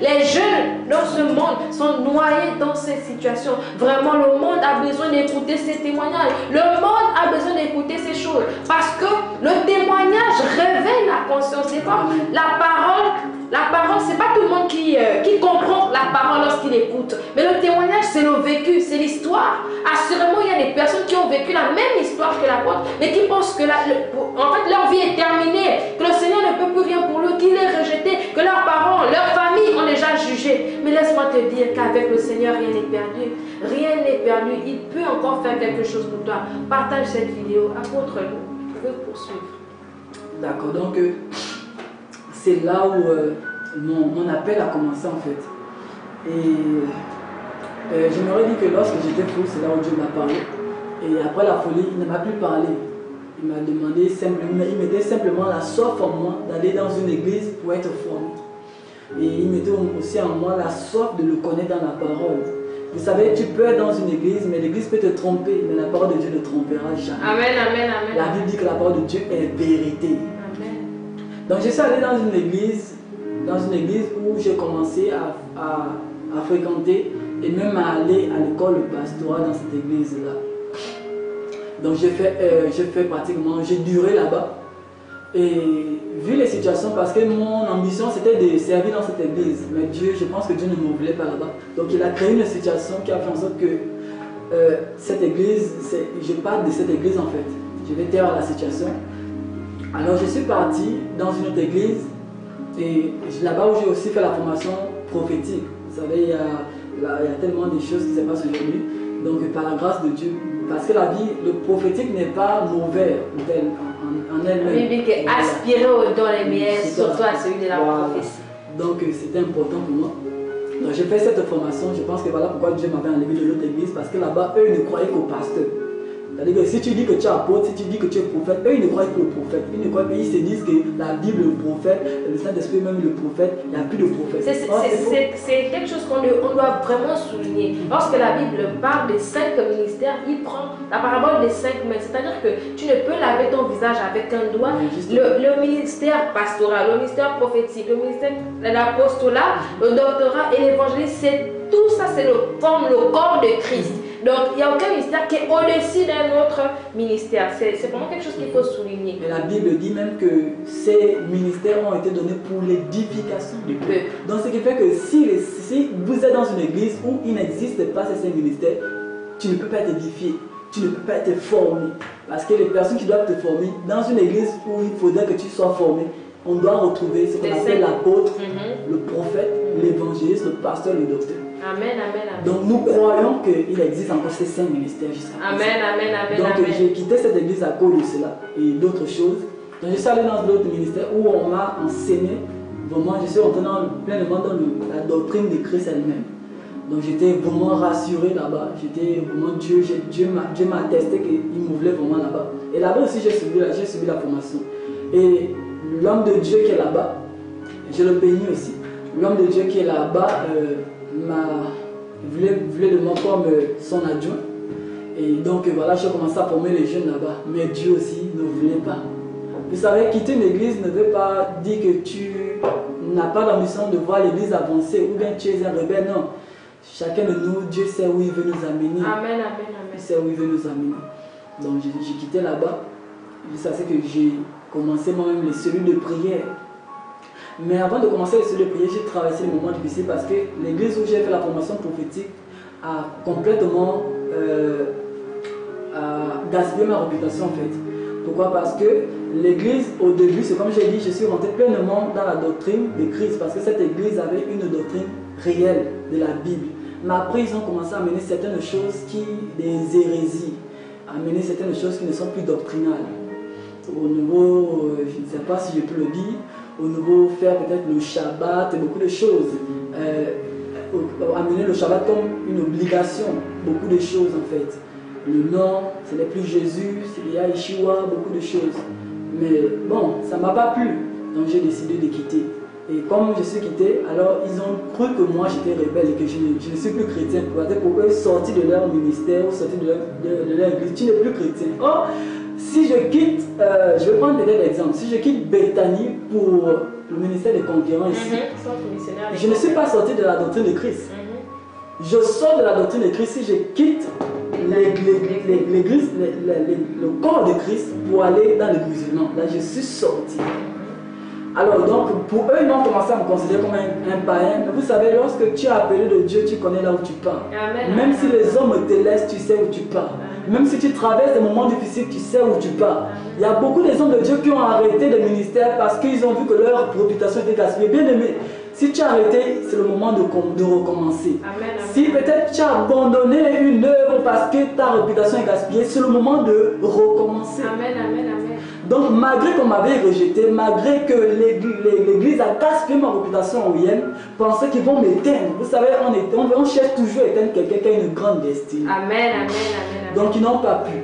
S2: Les jeunes dans ce monde sont noyés dans cette situation. Vraiment, le monde a besoin d'écouter ces témoignages. Le monde a besoin d'écouter ces choses. Parce que le témoignage révèle la conscience. C'est comme la parole, c'est pas tout le monde qui comprend la parole lorsqu'il écoute. Mais le témoignage, c'est le vécu, c'est l'histoire. Assurément, il y a des personnes qui ont vécu la même histoire que l'apôtre, mais qui pensent que en fait, leur vie est terminée, que le Seigneur ne peut plus rien pour eux, qu'il est rejeté, que leurs parents, leur famille ont déjà jugé. Mais laisse-moi te dire qu'avec le Seigneur, rien n'est perdu. Rien n'est perdu. Il peut encore faire quelque chose pour toi. Partage cette vidéo, apôtre-nous. Vous pouvez poursuivre.
S3: D'accord, donc c'est là où mon appel a commencé en fait. Et je m'aurais dit que lorsque j'étais fou, c'est là où Dieu m'a parlé. Et après la folie, il ne m'a plus parlé. Il m'a demandé simplement, il mettait simplement la soif en moi d'aller dans une église pour être formé. Et il mettait aussi en moi la soif de le connaître dans la parole. Vous savez, tu peux être dans une église, mais l'église peut te tromper, mais la parole de Dieu ne trompera jamais.
S2: Amen, amen, amen.
S3: La Bible dit que la parole de Dieu est vérité.
S2: Amen.
S3: Donc je suis allé dans une église où j'ai commencé à fréquenter et même à aller à l'école pastorale dans cette église-là. Donc j'ai duré là-bas. Et vu les situations, parce que mon ambition c'était de servir dans cette église, mais je pense que Dieu ne me voulait pas là-bas. Donc il a créé une situation qui a fait en sorte que cette église, je parle de cette église en fait. Je vais taire la situation. Alors je suis parti dans une autre église et là-bas où j'ai aussi fait la formation prophétique. Vous savez, il y a tellement de choses qui se passent aujourd'hui. Donc par la grâce de Dieu, parce que la vie, le prophétique n'est pas mauvais en elle-même.
S2: La Bible est aspirée aux dons les meilleurs, surtout à celui de la prophétie.
S3: Donc c'était important pour moi. Donc j'ai fait cette formation, je pense que voilà pourquoi Dieu m'avait enlevé de l'autre église, parce que là-bas, eux ne croyaient qu'au pasteur. C'est-à-dire que si tu dis que tu es apôtre, si tu dis que tu es prophète, eux ils ne croient plus au prophète. Ils ne croient pas, ils se disent que la Bible, le prophète, le Saint-Esprit, même le prophète, il n'y a plus de prophète.
S2: C'est quelque chose qu'on doit vraiment souligner. Lorsque la Bible parle des 5 ministères, il prend la parabole des 5 mains. C'est-à-dire que tu ne peux laver ton visage avec un doigt. Le ministère pastoral, le ministère prophétique, le ministère de l'apostolat, le doctorat et l'évangélisme, tout ça, forme le corps de Christ. Donc, il n'y a aucun ministère qui est au-dessus d'un autre ministère. C'est vraiment quelque chose qu'il faut souligner.
S3: Mais la Bible dit même que ces ministères ont été donnés pour l'édification du peuple. Donc, ce qui fait que si vous êtes dans une église où il n'existe pas ces 5 ministères, tu ne peux pas être édifié, tu ne peux pas être formé. Parce que les personnes qui doivent te former, dans une église où il faudrait que tu sois formé, on doit retrouver ce qu'on appelle l'apôtre, le prophète, l'évangéliste, le pasteur, le docteur.
S2: Amen, amen, amen.
S3: Donc nous croyons qu'il existe encore ces 5 ministères jusqu'à présent.
S2: Amen, amen, amen.
S3: Donc j'ai quitté cette église à cause de cela et d'autres choses. Donc je suis allé dans d'autres ministères où on m'a enseigné, vraiment je suis rentré pleinement dans la doctrine de Christ elle-même. Donc j'étais vraiment rassuré là-bas. J'étais vraiment Dieu m'a attesté qu'il me voulait vraiment là-bas. Et là-bas aussi j'ai suivi la formation. Et l'homme de Dieu qui est là-bas, je le bénis aussi. L'homme de Dieu qui est là-bas voulait de moi comme son adjoint. Et donc voilà, j'ai commencé à former les jeunes là-bas. Mais Dieu aussi ne voulait pas. Vous savez, quitter une église ne veut pas dire que tu n'as pas l'ambition de voir l'église avancer ou bien tu es un rebelle. Non. Chacun de nous, Dieu sait où il veut nous amener.
S2: Amen, amen, amen.
S3: Il sait où il veut nous amener. Donc j'ai quitté là-bas. Ça c'est que j'ai commencé moi-même les cellules de prière. Mais avant de commencer les cellules de prière, j'ai traversé les moments difficiles parce que l'église où j'ai fait la formation prophétique a complètement à gaspiller ma réputation en fait. Pourquoi? Parce que l'église, au début, c'est comme j'ai dit, je suis rentré pleinement dans la doctrine de Christ parce que cette église avait une doctrine réelle de la Bible. Mais après, ils ont commencé à amener certaines choses des hérésies, à amener certaines choses qui ne sont plus doctrinales. Au niveau, je ne sais pas si je peux le dire, au niveau faire peut-être le Shabbat et beaucoup de choses. Amener le Shabbat comme une obligation, beaucoup de choses en fait. Le nom, ce n'est plus Jésus, c'est Yahshua, beaucoup de choses. Mais bon, ça ne m'a pas plu, donc j'ai décidé de quitter. Et comme je suis quitté, alors ils ont cru que moi j'étais rebelle et que je ne suis plus chrétien. Pour eux, sortir de leur ministère ou sortir de leur église, tu n'es plus chrétien. Or, si je quitte, je vais prendre peut-être l'exemple, si je quitte Bethany pour le ministère des Conquérants ici, je ne suis pas sorti de la doctrine de Christ. Je sors de la doctrine de Christ si je quitte l'église, le corps de Christ pour aller dans le musulman. Là, je suis sorti. Alors, donc, pour eux, ils ont commencé à me considérer comme un païen. Mais vous savez, lorsque tu es appelé de Dieu, tu connais là où tu pars.
S2: Amen.
S3: Même si les hommes te laissent, tu sais où tu pars. Même si tu traverses des moments difficiles, tu sais où tu pars. Il y a beaucoup des hommes de Dieu qui ont arrêté le ministère parce qu'ils ont vu que leur réputation était gaspillée. Bien aimé, si tu as arrêté, c'est le moment de recommencer.
S2: Amen.
S3: Si peut-être tu as abandonné une œuvre parce que ta réputation est gaspillée, c'est le moment de recommencer.
S2: Amen, amen, amen.
S3: Donc malgré qu'on m'avait rejeté, malgré que l'église a gaspillé ma réputation en Yémen, pensait qu'ils vont m'éteindre. Vous savez, on cherche toujours à éteindre quelqu'un qui a une grande destinée.
S2: Amen, amen, amen.
S3: Donc ils n'ont pas pu.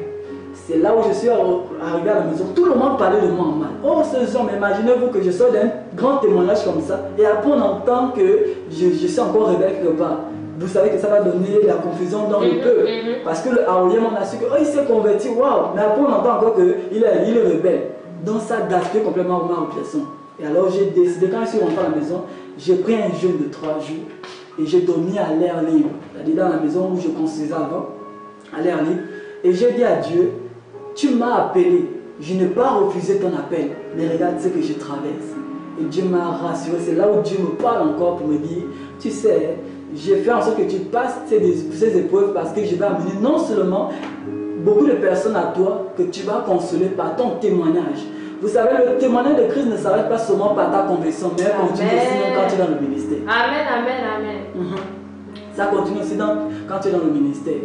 S3: C'est là où je suis arrivé à la maison. Tout le monde parlait de moi en mal. Oh, ces hommes, imaginez-vous que je sors d'un grand témoignage comme ça. Et après, on entend que je suis encore rebelle quelque part. Vous savez que ça va donner la confusion dans le peuple. Parce que le Aouyem, on a su que il s'est converti, waouh. Mais après, on entend encore qu'il est rebelle. Donc ça a gaspillé complètement ma réputation. Et alors, j'ai décidé, quand je suis rentré à la maison, j'ai pris un jeûne de 3 jours. Et j'ai dormi à l'air libre. C'est-à-dire dans la maison où je construisais avant, à l'air libre. Et j'ai dit à Dieu, tu m'as appelé, je n'ai pas refusé ton appel, mais regarde ce que je traverse. Et Dieu m'a rassuré, c'est là où Dieu me parle encore pour me dire, tu sais, j'ai fait en sorte que tu passes ces épreuves parce que je vais amener non seulement beaucoup de personnes à toi que tu vas consoler par ton témoignage. Vous savez, le témoignage de Christ ne s'arrête pas seulement par ta conversion, mais continue aussi quand tu es dans le ministère.
S2: Amen, amen, amen.
S3: Ça continue aussi quand tu es dans le ministère.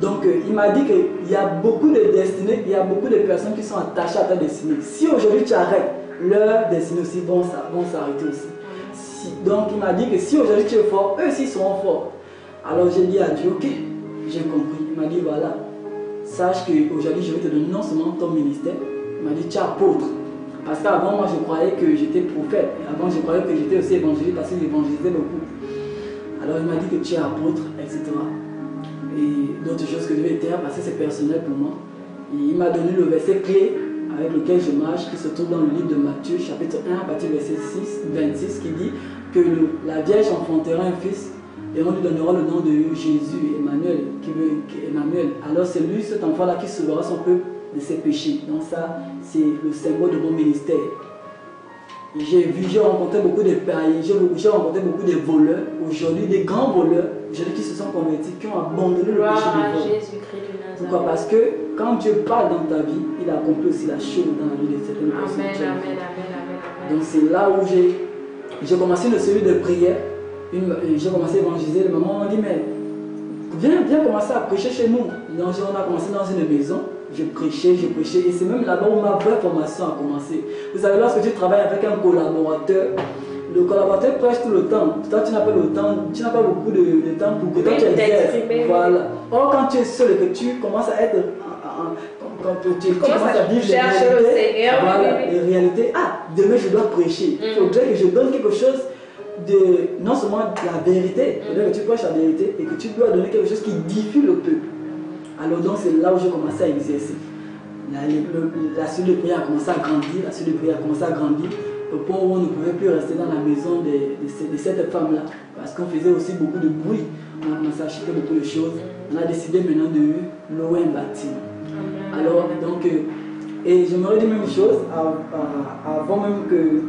S3: Donc, il m'a dit qu'il y a beaucoup de destinées, il y a beaucoup de personnes qui sont attachées à ta destinée. Si aujourd'hui tu arrêtes, leur destinée aussi vont s'arrêter aussi. Donc, il m'a dit que si aujourd'hui tu es fort, eux aussi seront forts. Alors, j'ai dit à Dieu, ok, j'ai compris. Il m'a dit, voilà, sache qu'aujourd'hui je vais te donner non seulement ton ministère, il m'a dit, tu es apôtre. Parce qu'avant, moi, je croyais que j'étais prophète. Avant, je croyais que j'étais aussi évangéliste parce que j'évangélisais beaucoup. Alors, il m'a dit que tu es apôtre, etc. Et d'autres choses que je vais taire parce que c'est personnel pour moi. Et il m'a donné le verset clé avec lequel je marche, qui se trouve dans le livre de Matthieu, chapitre 1, à partir du verset 26, qui dit que la Vierge enfantera un fils et on lui donnera le nom de Jésus, Emmanuel, qui veut Emmanuel. Alors c'est lui, cet enfant-là, qui sauvera son peuple de ses péchés. Donc ça, c'est le symbole de mon ministère. J'ai rencontré beaucoup de païens, j'ai rencontré beaucoup de voleurs, aujourd'hui des grands voleurs, aujourd'hui qui se sont convertis, qui ont abandonné le péché du vol. Pourquoi? Parce que quand Dieu parle dans ta vie, il accomplit aussi la chose dans la vie de certaines personnes.
S2: Amen, amen, amen.
S3: Donc c'est là où j'ai commencé une série de prières, j'ai commencé à évangéliser, les mamans m'ont dit, mais viens commencer à prêcher chez nous. Donc on a commencé dans une maison. Je prêchais, et c'est même là-bas où ma vraie formation a commencé. Vous savez, lorsque tu travailles avec un collaborateur, le collaborateur prêche tout le temps. Toi, tu n'as pas le temps, tu n'as pas beaucoup de temps pour que toi tu exerces. Voilà. Or, quand tu es seul et que tu commences à être, quand tu commences à vivre les réalités, demain je dois prêcher. Il faudrait que je donne quelque chose de, non seulement de la vérité, il faudrait que tu prêches la vérité et que tu dois donner quelque chose qui édifie le peuple. Alors donc c'est là où j'ai commencé à exercer. La suite de prière a commencé à grandir, au point où on ne pouvait plus rester dans la maison de cette femme-là. Parce qu'on faisait aussi beaucoup de bruit. On a commencé à acheter beaucoup de choses. On a décidé maintenant de louer un bâtiment. Alors donc, et j'aimerais dire même une chose, avant même que,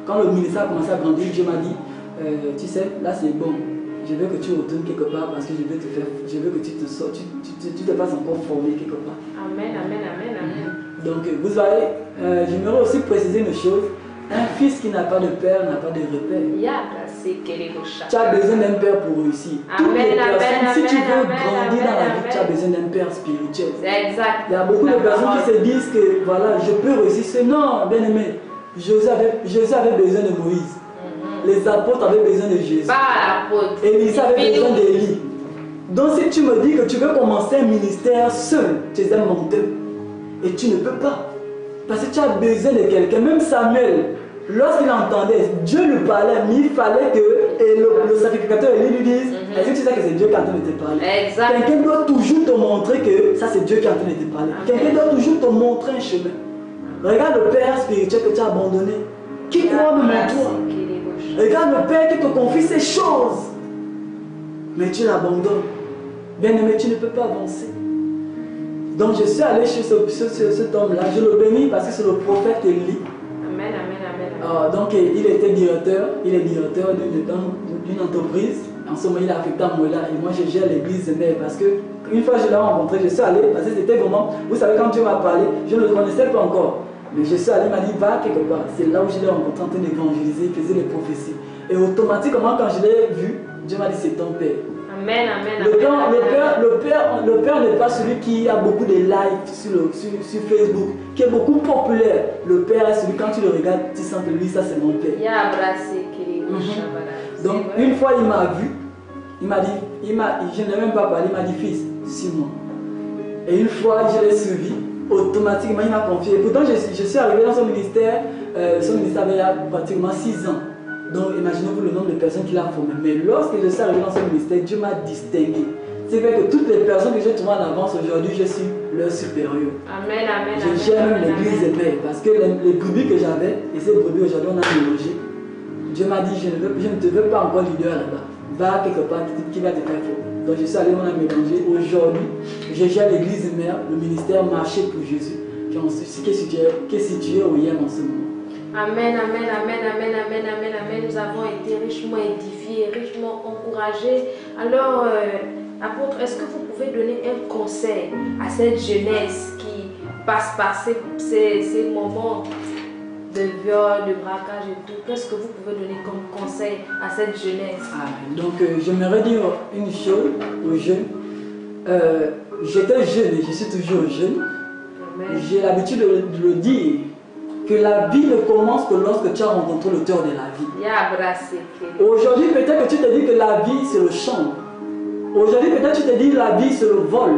S3: quand le ministère a commencé à grandir, Dieu m'a dit, tu sais, là c'est bon. je veux que tu retournes quelque part parce que je veux que tu te sors, tu te fasses encore former quelque part.
S2: Amen, amen, amen, amen.
S3: Donc vous voyez, j'aimerais aussi préciser une chose. Un fils qui n'a pas de père n'a pas de repère. Tu as besoin d'un père pour réussir. Toutes les personnes, si tu veux grandir dans la vie, tu as besoin d'un père spirituel.
S2: C'est exact.
S3: Il y a beaucoup de personnes qui se disent que voilà, je peux réussir. Non, bien aimé, Jésus avait besoin de Moïse. Les apôtres avaient besoin de Jésus. Élie avait besoin d'Élie. Donc si tu me dis que tu veux commencer un ministère seul, tu es un menteur. Et tu ne peux pas. Parce que tu as besoin de quelqu'un. Même Samuel, lorsqu'il entendait, Dieu lui parlait, mais il fallait que le sacrificateur Élie lui dise, est-ce que tu sais que c'est Dieu qui est en train de te parler? Quelqu'un doit toujours te montrer que ça c'est Dieu qui est en train de te parler. Quelqu'un doit toujours te montrer un chemin. Regarde le père spirituel que tu as abandonné. Qui croit même en toi? Regarde le père qui te confie ces choses. Mais tu l'abandonnes. Bien aimé, tu ne peux pas avancer. Donc je suis allé chez cet homme-là, je le bénis parce que c'est le prophète Élie.
S2: Amen, amen, amen.
S3: Donc il est directeur d'une entreprise. En ce moment il est affecté à Moula et moi je gère l'église mère parce que une fois je l'ai rencontré, je suis allé parce que c'était vraiment, vous savez quand Dieu m'a parlé, je ne le connaissais pas encore. Mais je suis allé, il m'a dit va quelque part. C'est là où je l'ai rencontré en train d'évangéliser, il faisait les prophéties. Et automatiquement quand je l'ai vu, Dieu m'a dit c'est ton père.
S2: Amen, amen,
S3: le père n'est pas celui qui a beaucoup de likes sur Facebook, qui est beaucoup populaire. Le père est celui, quand tu le regardes, tu sens que lui, ça c'est mon père. Donc une fois il m'a vu, il m'a dit, je n'ai même pas parlé, il m'a dit fils, 6 mois. Et une fois je l'ai suivi, automatiquement il m'a confié. Pourtant je suis arrivé dans son ministère avait pratiquement 6 ans. Donc imaginez-vous le nombre de personnes qu'il a formées. Mais lorsque je suis arrivé dans ce ministère, Dieu m'a distingué. C'est vrai que toutes les personnes que j'ai trouvées en avance aujourd'hui, je suis leur supérieur.
S2: Amen, amen.
S3: Je gère même l'église de paix. Parce que les brebis que j'avais, et ces brebis aujourd'hui on a mélangé. Dieu m'a dit, je ne te veux pas encore leader là-bas. Va quelque part qui va te faire fort. Donc je suis allé, on a mélangé. Aujourd'hui, je gère l'église mère, le ministère Marché pour Jésus, qui est situé au Yémen en ce moment.
S2: Amen, amen, amen, amen, amen, amen, amen. Nous avons été richement édifiés, richement encouragés. Alors, apôtre, est-ce que vous pouvez donner un conseil à cette jeunesse qui passe par ces moments de viol, de braquage et tout? Qu'est-ce que vous pouvez donner comme conseil à cette jeunesse?
S3: Donc, j'aimerais dire une chose aux jeunes. J'étais jeune et je suis toujours jeune. J'ai l'habitude de le dire. Que la vie ne commence que lorsque tu as rencontré l'auteur de la vie. Aujourd'hui, peut-être que tu te dis que la vie c'est le champ. Aujourd'hui, peut-être que tu te dis que la vie c'est le vol.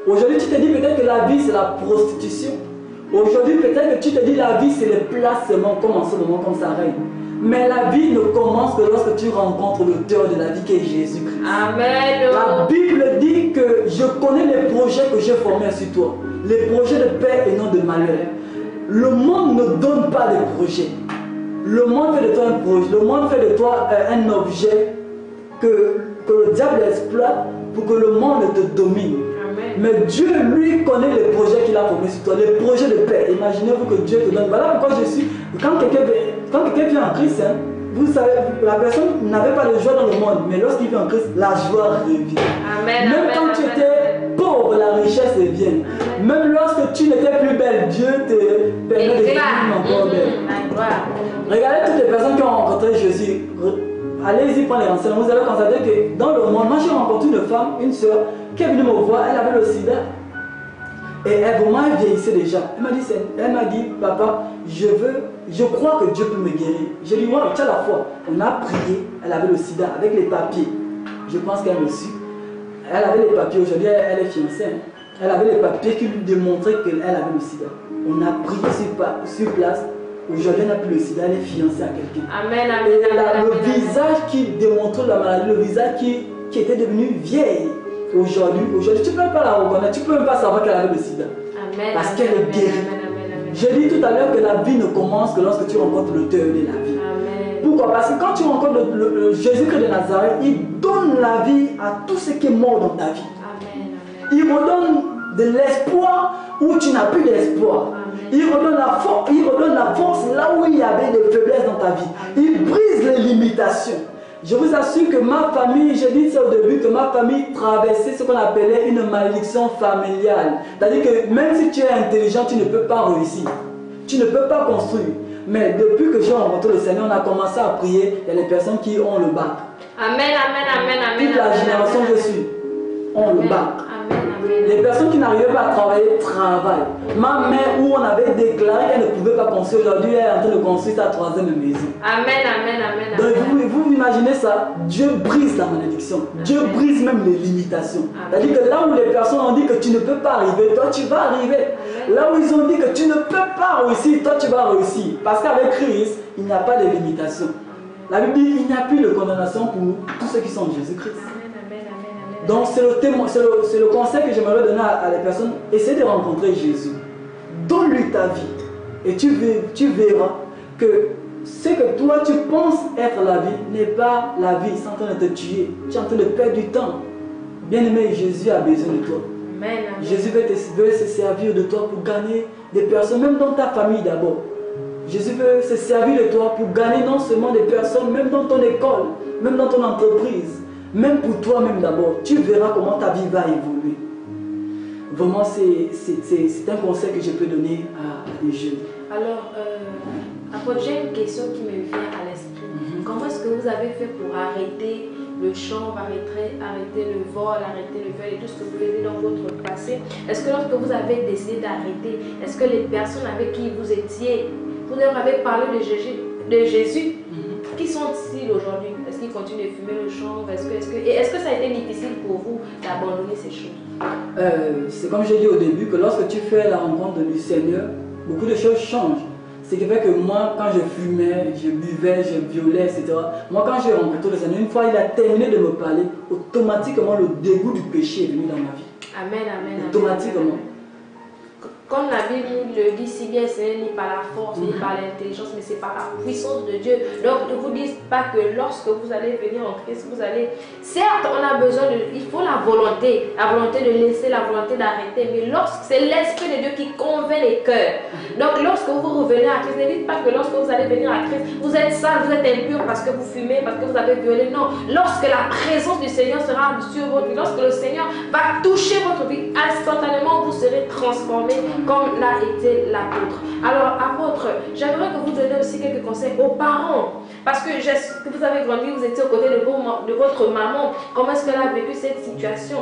S3: Aujourd'hui, tu te dis peut-être que la vie c'est la prostitution. Aujourd'hui, peut-être que tu te dis que la vie c'est le placement, comme en ce moment, comme ça règne. Mais la vie ne commence que lorsque tu rencontres l'auteur de la vie qui est Jésus-Christ.
S2: Amen.
S3: La Bible dit que je connais les projets que j'ai formés sur toi. Les projets de paix et non de malheur. Le monde ne donne pas de projet. Le monde fait de toi un projet. Le monde fait de toi un objet que le diable exploite pour que le monde te domine. Amen. Mais Dieu, lui, connaît les projets qu'il a formés sur toi, les projets de paix. Imaginez-vous que Dieu te donne. Voilà pourquoi je suis. Quand quelqu'un vient en Christ, hein, vous savez, la personne n'avait pas de joie dans le monde, mais lorsqu'il vient en Christ, la joie revient.
S2: Amen.
S3: Même quand tu étais pauvre, la richesse revient. Même lorsque tu n'étais plus belle, Dieu te permet de devenir encore belle. Regardez toutes les personnes qui ont rencontré Jésus. Allez-y, prendre les renseignements. Vous allez constater que dans le monde, moi j'ai rencontré une femme, une soeur, qui est venue me voir, elle avait le sida. Et elle vraiment vieillissait déjà. Elle m'a dit, papa, je crois que Dieu peut me guérir. Je lui ai dit, wow, tu as la foi. On a prié, elle avait le sida avec les papiers. Je pense qu'elle me suit. Elle avait les papiers, aujourd'hui elle est fiancée. Elle avait les papiers qui lui démontraient qu'elle avait le sida. On a prié sur place. Aujourd'hui elle n'a plus le sida, elle est fiancée à quelqu'un.
S2: Amen, amen.
S3: Et le visage qui démontrait la maladie, le visage qui était devenu vieille. Aujourd'hui, tu ne peux pas la reconnaître, tu ne peux même pas savoir qu'elle avait le sida.
S2: Amen,
S3: parce qu'elle est guérie. J'ai dit tout à l'heure que la vie ne commence que lorsque tu rencontres l'auteur de la vie.
S2: Amen.
S3: Pourquoi? Parce que quand tu rencontres le Jésus-Christ de Nazareth, il donne la vie à tout ce qui est mort dans ta vie.
S2: Amen.
S3: Il redonne de l'espoir où tu n'as plus d'espoir. Il redonne la force là où il y avait des faiblesses dans ta vie. Il brise les limitations. Je vous assure que ma famille, j'ai dit ça au début, que ma famille traversait ce qu'on appelait une malédiction familiale. C'est-à-dire que même si tu es intelligent, tu ne peux pas réussir. Tu ne peux pas construire. Mais depuis que j'ai rencontré le Seigneur, on a commencé à prier. Il y a des personnes qui ont le bac.
S2: Amen, amen, amen, amen.
S3: Toute la génération que je suis ont le bac.
S2: Amen.
S3: Les personnes qui n'arrivaient pas à travailler, travaillent. Ma mère, où on avait déclaré qu'elle ne pouvait pas construire, aujourd'hui elle est en train de construire sa troisième maison.
S2: Amen.
S3: Donc vous imaginez ça, Dieu brise la malédiction. Dieu brise même les limitations. C'est-à-dire que là où les personnes ont dit que tu ne peux pas arriver, toi tu vas arriver.
S2: Amen.
S3: Là où ils ont dit que tu ne peux pas réussir, toi tu vas réussir. Parce qu'avec Christ, il n'y a pas de limitation. La Bible dit qu'il n'y a plus de condamnation pour tous ceux qui sont en Jésus-Christ. Donc c'est le conseil que j'aimerais donner à les personnes. Essaie de rencontrer Jésus. Donne-lui ta vie. Et tu verras que ce que toi tu penses être la vie n'est pas la vie. C'est en train de te tuer. Tu es en train de perdre du temps. Bien-aimé, Jésus a besoin de toi.
S2: Amen.
S3: Jésus veut se servir de toi pour gagner des personnes, même dans ta famille d'abord. Jésus veut se servir de toi pour gagner non seulement des personnes, même dans ton école, même dans ton entreprise. Même pour toi-même d'abord, tu verras comment ta vie va évoluer. Vraiment, c'est un conseil que je peux donner à des jeunes.
S2: Alors, apôtre, j'ai une question qui me vient à l'esprit. Comment est-ce que vous avez fait pour arrêter le chant, arrêter le vol, arrêter le viol et tout ce que vous faisiez dans votre passé? Est-ce que lorsque vous avez décidé d'arrêter, est-ce que les personnes avec qui vous étiez, vous leur avez parlé de Jésus? Qui sont-ils aujourd'hui? Est-ce qu'ils continuent de fumer le chanvre? Est-ce que ça a été difficile pour vous d'abandonner ces choses?
S3: C'est comme j'ai dit au début, que lorsque tu fais la rencontre du Seigneur, beaucoup de choses changent. Ce qui fait que moi, quand je fumais, je buvais, je violais, etc. Moi, quand j'ai rencontré le Seigneur, une fois il a terminé de me parler, automatiquement le dégoût du péché est venu dans ma vie.
S2: Amen.
S3: Automatiquement.
S2: Comme la Bible nous le dit si bien, ce n'est ni par la force, ni par l'intelligence, mais c'est par la puissance de Dieu. Donc ne vous dites pas que lorsque vous allez venir en Christ, vous allez... Certes, on a besoin de... Il faut la volonté de laisser, la volonté d'arrêter, mais lorsque c'est l'Esprit de Dieu qui convainc les cœurs. Donc lorsque vous revenez à Christ, ne dites pas que lorsque vous allez venir à Christ, vous êtes sale, vous êtes impur parce que vous fumez, parce que vous avez violé. Non, lorsque la présence du Seigneur sera sur votre vie, lorsque le Seigneur va toucher votre vie, instantanément vous serez transformé comme l'a été l'apôtre. Alors, apôtre, j'aimerais que vous donniez aussi quelques conseils aux parents. Parce que vous avez grandi, vous étiez aux côtés de votre maman. Comment est-ce qu'elle a vécu cette situation?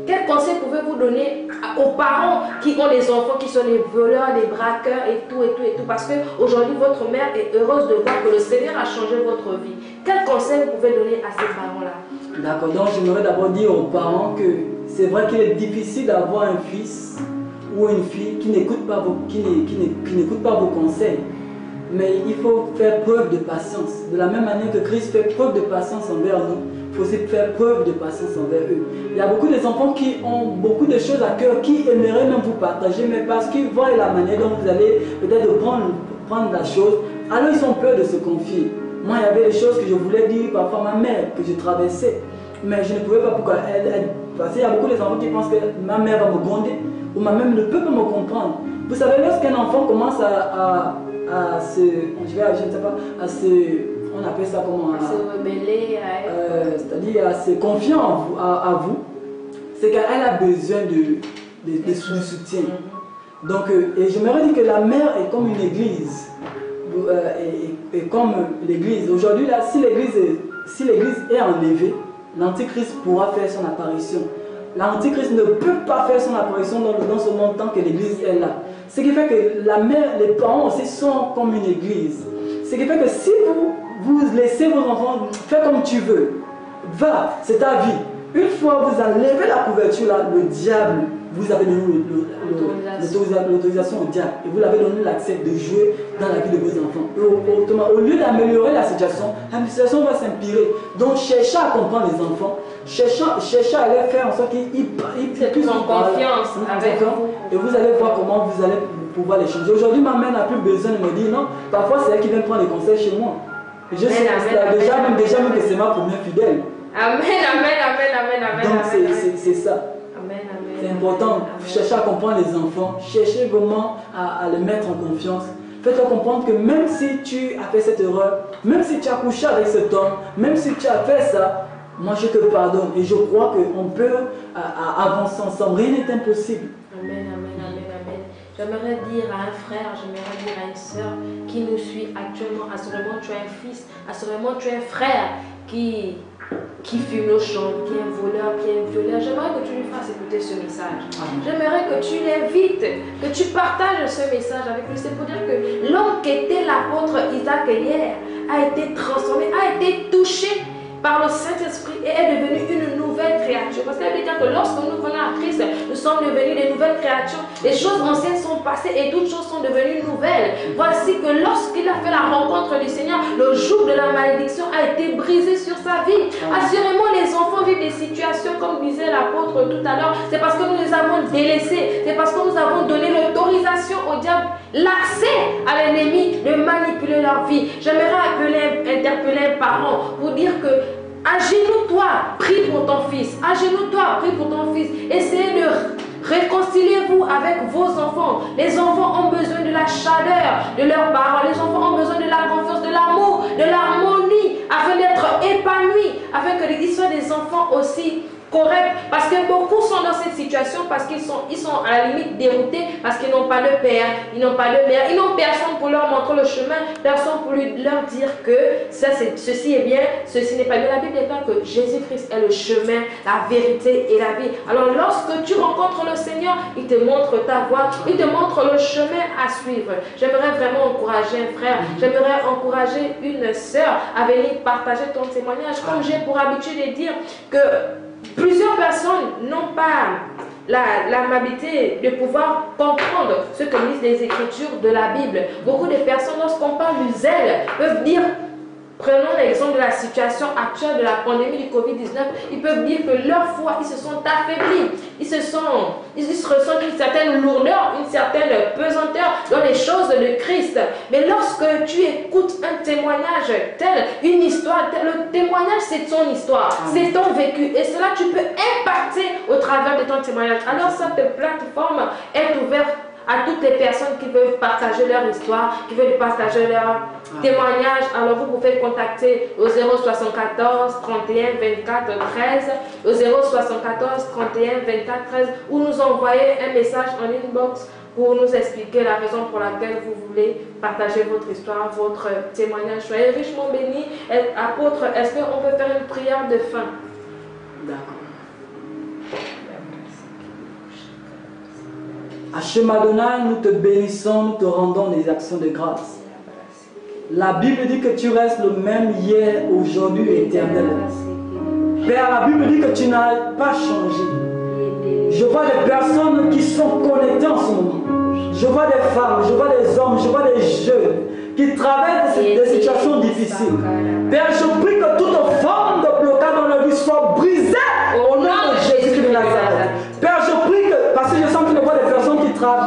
S2: Quels conseils pouvez-vous donner aux parents qui ont des enfants qui sont des voleurs, des braqueurs et tout? Parce qu'aujourd'hui, votre mère est heureuse de voir que le Seigneur a changé votre vie. Quels conseils vous pouvez donner à ces parents-là?
S3: D'accord, donc j'aimerais d'abord dire aux parents que c'est vrai qu'il est difficile d'avoir un fils ou une fille qui n'écoute pas vos conseils. Mais il faut faire preuve de patience. De la même manière que Christ fait preuve de patience envers nous, il faut aussi faire preuve de patience envers eux. Il y a beaucoup d'enfants qui ont beaucoup de choses à cœur, qui aimeraient même vous partager, mais parce qu'ils voient la manière dont vous allez peut-être prendre la chose, alors ils ont peur de se confier. Moi, il y avait des choses que je voulais dire parfois à ma mère, que je traversais, mais je ne pouvais pas pourquoi parce qu'il y a beaucoup d'enfants qui pensent que ma mère va me gronder, ou ma mère ne peut pas me comprendre. Vous savez, lorsqu'un enfant commence à se
S2: rebeller,
S3: c'est-à-dire à se confier à vous, c'est qu'elle a besoin de soutien. Donc, et j'aimerais dire que la mère est comme une église, et comme l'église. Aujourd'hui, là, si l'église est enlevée, l'antichrist pourra faire son apparition. L'antichrist ne peut pas faire son apparition dans ce monde tant que l'église est là. Ce qui fait que la mère, les parents aussi sont comme une église. Ce qui fait que si vous laissez vos enfants faire comme tu veux, va, c'est ta vie. Une fois vous enlevez la couverture là, le diable, vous avez donné l'autorisation au diable et vous l'avez donné l'accès de jouer dans la vie de vos enfants. Au lieu d'améliorer la situation va s'empirer. Donc cherchez à comprendre les enfants, cherchez à les faire en sorte qu'ils puissent
S2: en confiance avec vous.
S3: Et vous allez voir comment vous allez pouvoir les changer. Aujourd'hui, ma mère n'a plus besoin de me dire non. Parfois, c'est elle qui vient prendre les conseils chez moi. Je sais déjà même que c'est ma première fidèle.
S2: Amen.
S3: Donc c'est ça. C'est important. Cherchez à comprendre les enfants. Cherchez vraiment à les mettre en confiance. Faites-leur comprendre que même si tu as fait cette erreur, même si tu as couché avec cet homme, même si tu as fait ça, moi je te pardonne. Et je crois qu'on peut avancer ensemble. Rien n'est impossible.
S2: Amen, amen, amen, amen. J'aimerais dire à un frère, j'aimerais dire à une soeur qui nous suit actuellement, assurément tu as un fils, assurément tu as un frère qui fume nos chambres, qui est un voleur, qui est un violeur. J'aimerais que tu lui fasses écouter ce message. J'aimerais que tu l'invites, que tu partages ce message avec lui. C'est pour dire que l'homme qui était l'apôtre Isaac hier a été transformé, a été touché par le Saint-Esprit et est devenu une nouvelle créature. Parce qu'elle veut dire que lorsque nous venons à Christ, nous sommes devenus des nouvelles créatures. Les choses anciennes sont passées et toutes choses sont devenues nouvelles. Voici que lorsqu'il a fait la rencontre du Seigneur, le joug de la malédiction a été brisé sur sa vie. Assurément, les enfants vivent des situations, comme disait l'apôtre tout à l'heure, c'est parce que nous les avons délaissés. C'est parce que nous avons donné l'autorisation au diable, l'accès à l'ennemi de manipuler leur vie. J'aimerais interpeller un parent pour dire que agenouille-toi, prie pour ton fils. Agenouille-toi, prie pour ton fils. Essayez de réconcilier-vous avec vos enfants. Les enfants ont besoin de la chaleur de leurs parents. Les enfants ont besoin de la confiance, de l'amour, de l'harmonie, afin d'être épanouis, afin qu'ils soient des enfants aussi corrects. Parce que beaucoup sont dans cette situation parce qu'ils sont à la limite déroutés, parce qu'ils n'ont pas de père, ils n'ont pas de mère, ils n'ont personne pour leur montrer le chemin, personne pour leur dire que ceci est bien, ceci n'est pas bien. La Bible déclare que Jésus-Christ est le chemin, la vérité et la vie. Alors lorsque tu rencontres le Seigneur, il te montre ta voie, il te montre le chemin à suivre. J'aimerais vraiment encourager un frère, j'aimerais encourager une sœur à venir partager ton témoignage, comme j'ai pour habitude de dire que plusieurs personnes n'ont pas l'amabilité de pouvoir comprendre ce que disent les Écritures de la Bible. Beaucoup de personnes, lorsqu'on parle du zèle, peuvent dire, prenons l'exemple de la situation actuelle de la pandémie du Covid-19, ils peuvent dire que leur foi, ils se sont affaiblis, ils ressentent une certaine lourdeur, une certaine pesanteur dans les choses de Christ. Mais lorsque tu écoutes un témoignage tel, une histoire telle, le témoignage c'est ton histoire, c'est ton vécu, et cela tu peux impacter au travers de ton témoignage. Alors cette plateforme est ouverte à toutes les personnes qui veulent partager leur histoire, qui veulent partager leur témoignage. Alors vous pouvez contacter au 074 31 24 13, au 074 31 24 13, ou nous envoyer un message en inbox pour nous expliquer la raison pour laquelle vous voulez partager votre histoire, votre témoignage. Soyez richement bénis. Apôtre, est-ce qu'on peut faire une prière de fin?
S3: D'accord. Hachem Adonai, nous te bénissons, nous te rendons des actions de grâce. La Bible dit que tu restes le même hier, aujourd'hui et éternellement. Père, la Bible dit que tu n'as pas changé. Je vois des personnes qui sont connectées en ce moment. Je vois des femmes, je vois des hommes, je vois des jeunes qui traversent des situations difficiles. Père, je prie que toute forme de blocage dans leur vie soit brisée au nom de Jésus de Nazareth. Père, je prie que, parce que je sens que je vois des personnes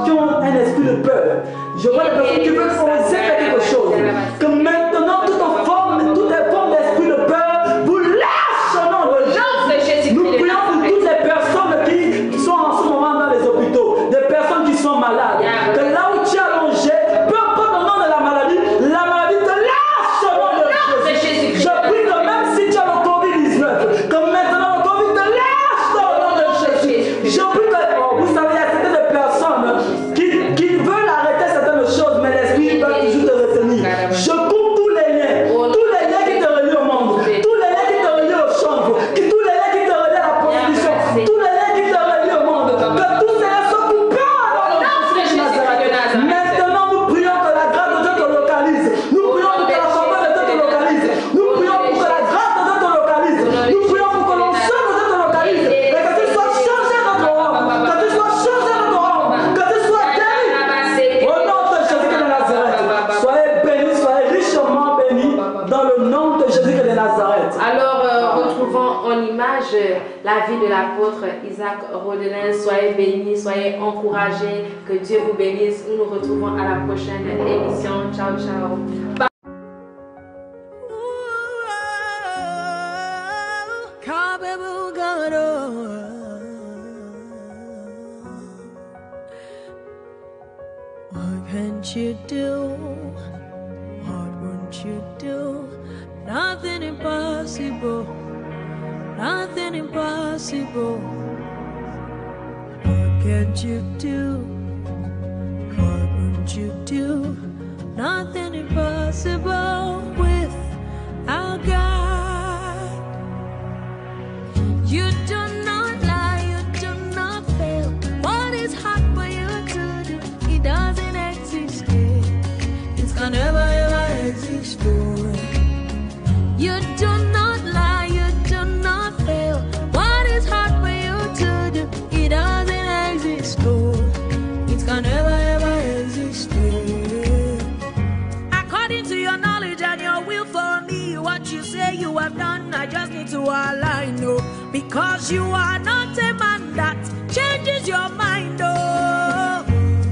S3: qui ont un esprit de peur. Je vois des personnes qui veulent oser faire quelque chose. Que maintenant, toute forme d'esprit de peur, vous lâchez au nom de Jésus. Nous prions pour toutes les personnes qui sont en ce moment dans les hôpitaux, des personnes qui sont malades. Que là où tu es allongé, peu importe le nom de la maladie te lâche au nom de Jésus. Je prie que même si tu as le Covid-19, que maintenant le Covid te lâche au nom de Jésus. Je prie que, vous savez, il y a certaines personnes qui veulent arrêter certaines choses, mais l'esprit va toujours te retenir. Je coupe tous les liens qui te relient au monde, tous les liens qui te relient au chanvre, tous les liens qui te relient à la prostitution, tous les liens qui te relient au monde, que tous ces liens soient coupés au nom de Nazareth. Maintenant, nous prions que la grâce de Dieu te localise. Nous prions pour que la faveur de Dieu te localise. Nous prions pour que la grâce de Dieu te localise. Nous prions pour que l'onction de Dieu te localise. Et que tu sois changé dans ton homme. Que tu sois changé dans ton homme. Que tu sois guéri. Au nom de Jésus de Nazareth. Soyez bénis, soyez richement bénis dans le nom de Jésus de Nazareth.
S2: Alors, retrouvons en image la vie de l'apôtre Isaac Rodelin. Soyez bénis, soyez encouragés. Que Dieu vous bénisse. Nous nous retrouvons à la prochaine émission. Ciao, ciao.
S1: What can't you do? What won't you do? nothing impossible, nothing impossible. What can't you do? What won't you do? Nothing impossible with our God. You do not lie, you do not fail. What is hard for you to do? It doesn't exist yet. It can never ever exist, boy. You do not lie, you do not fail. What is hard for you to do? It doesn't exist, boy. It can never ever exist, according to your knowledge and your will for me. What you say you have done, I just need to align, no. Because you are not a man that changes your mind, oh.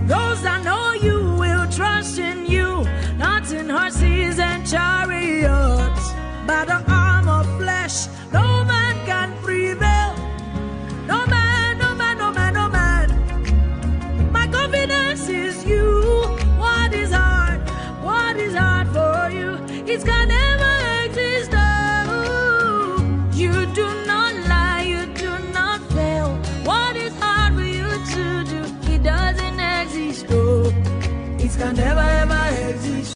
S1: Those that know you will trust in you, not in horses and chariots. By the arm of flesh, no man can prevail. No man, no man, no man, no man. My confidence is you. What is hard? What is hard for you? It can never exist. Oh, you do not lie, you do not fail. What is hard for you to do? It doesn't exist. Oh, it can never ever exist.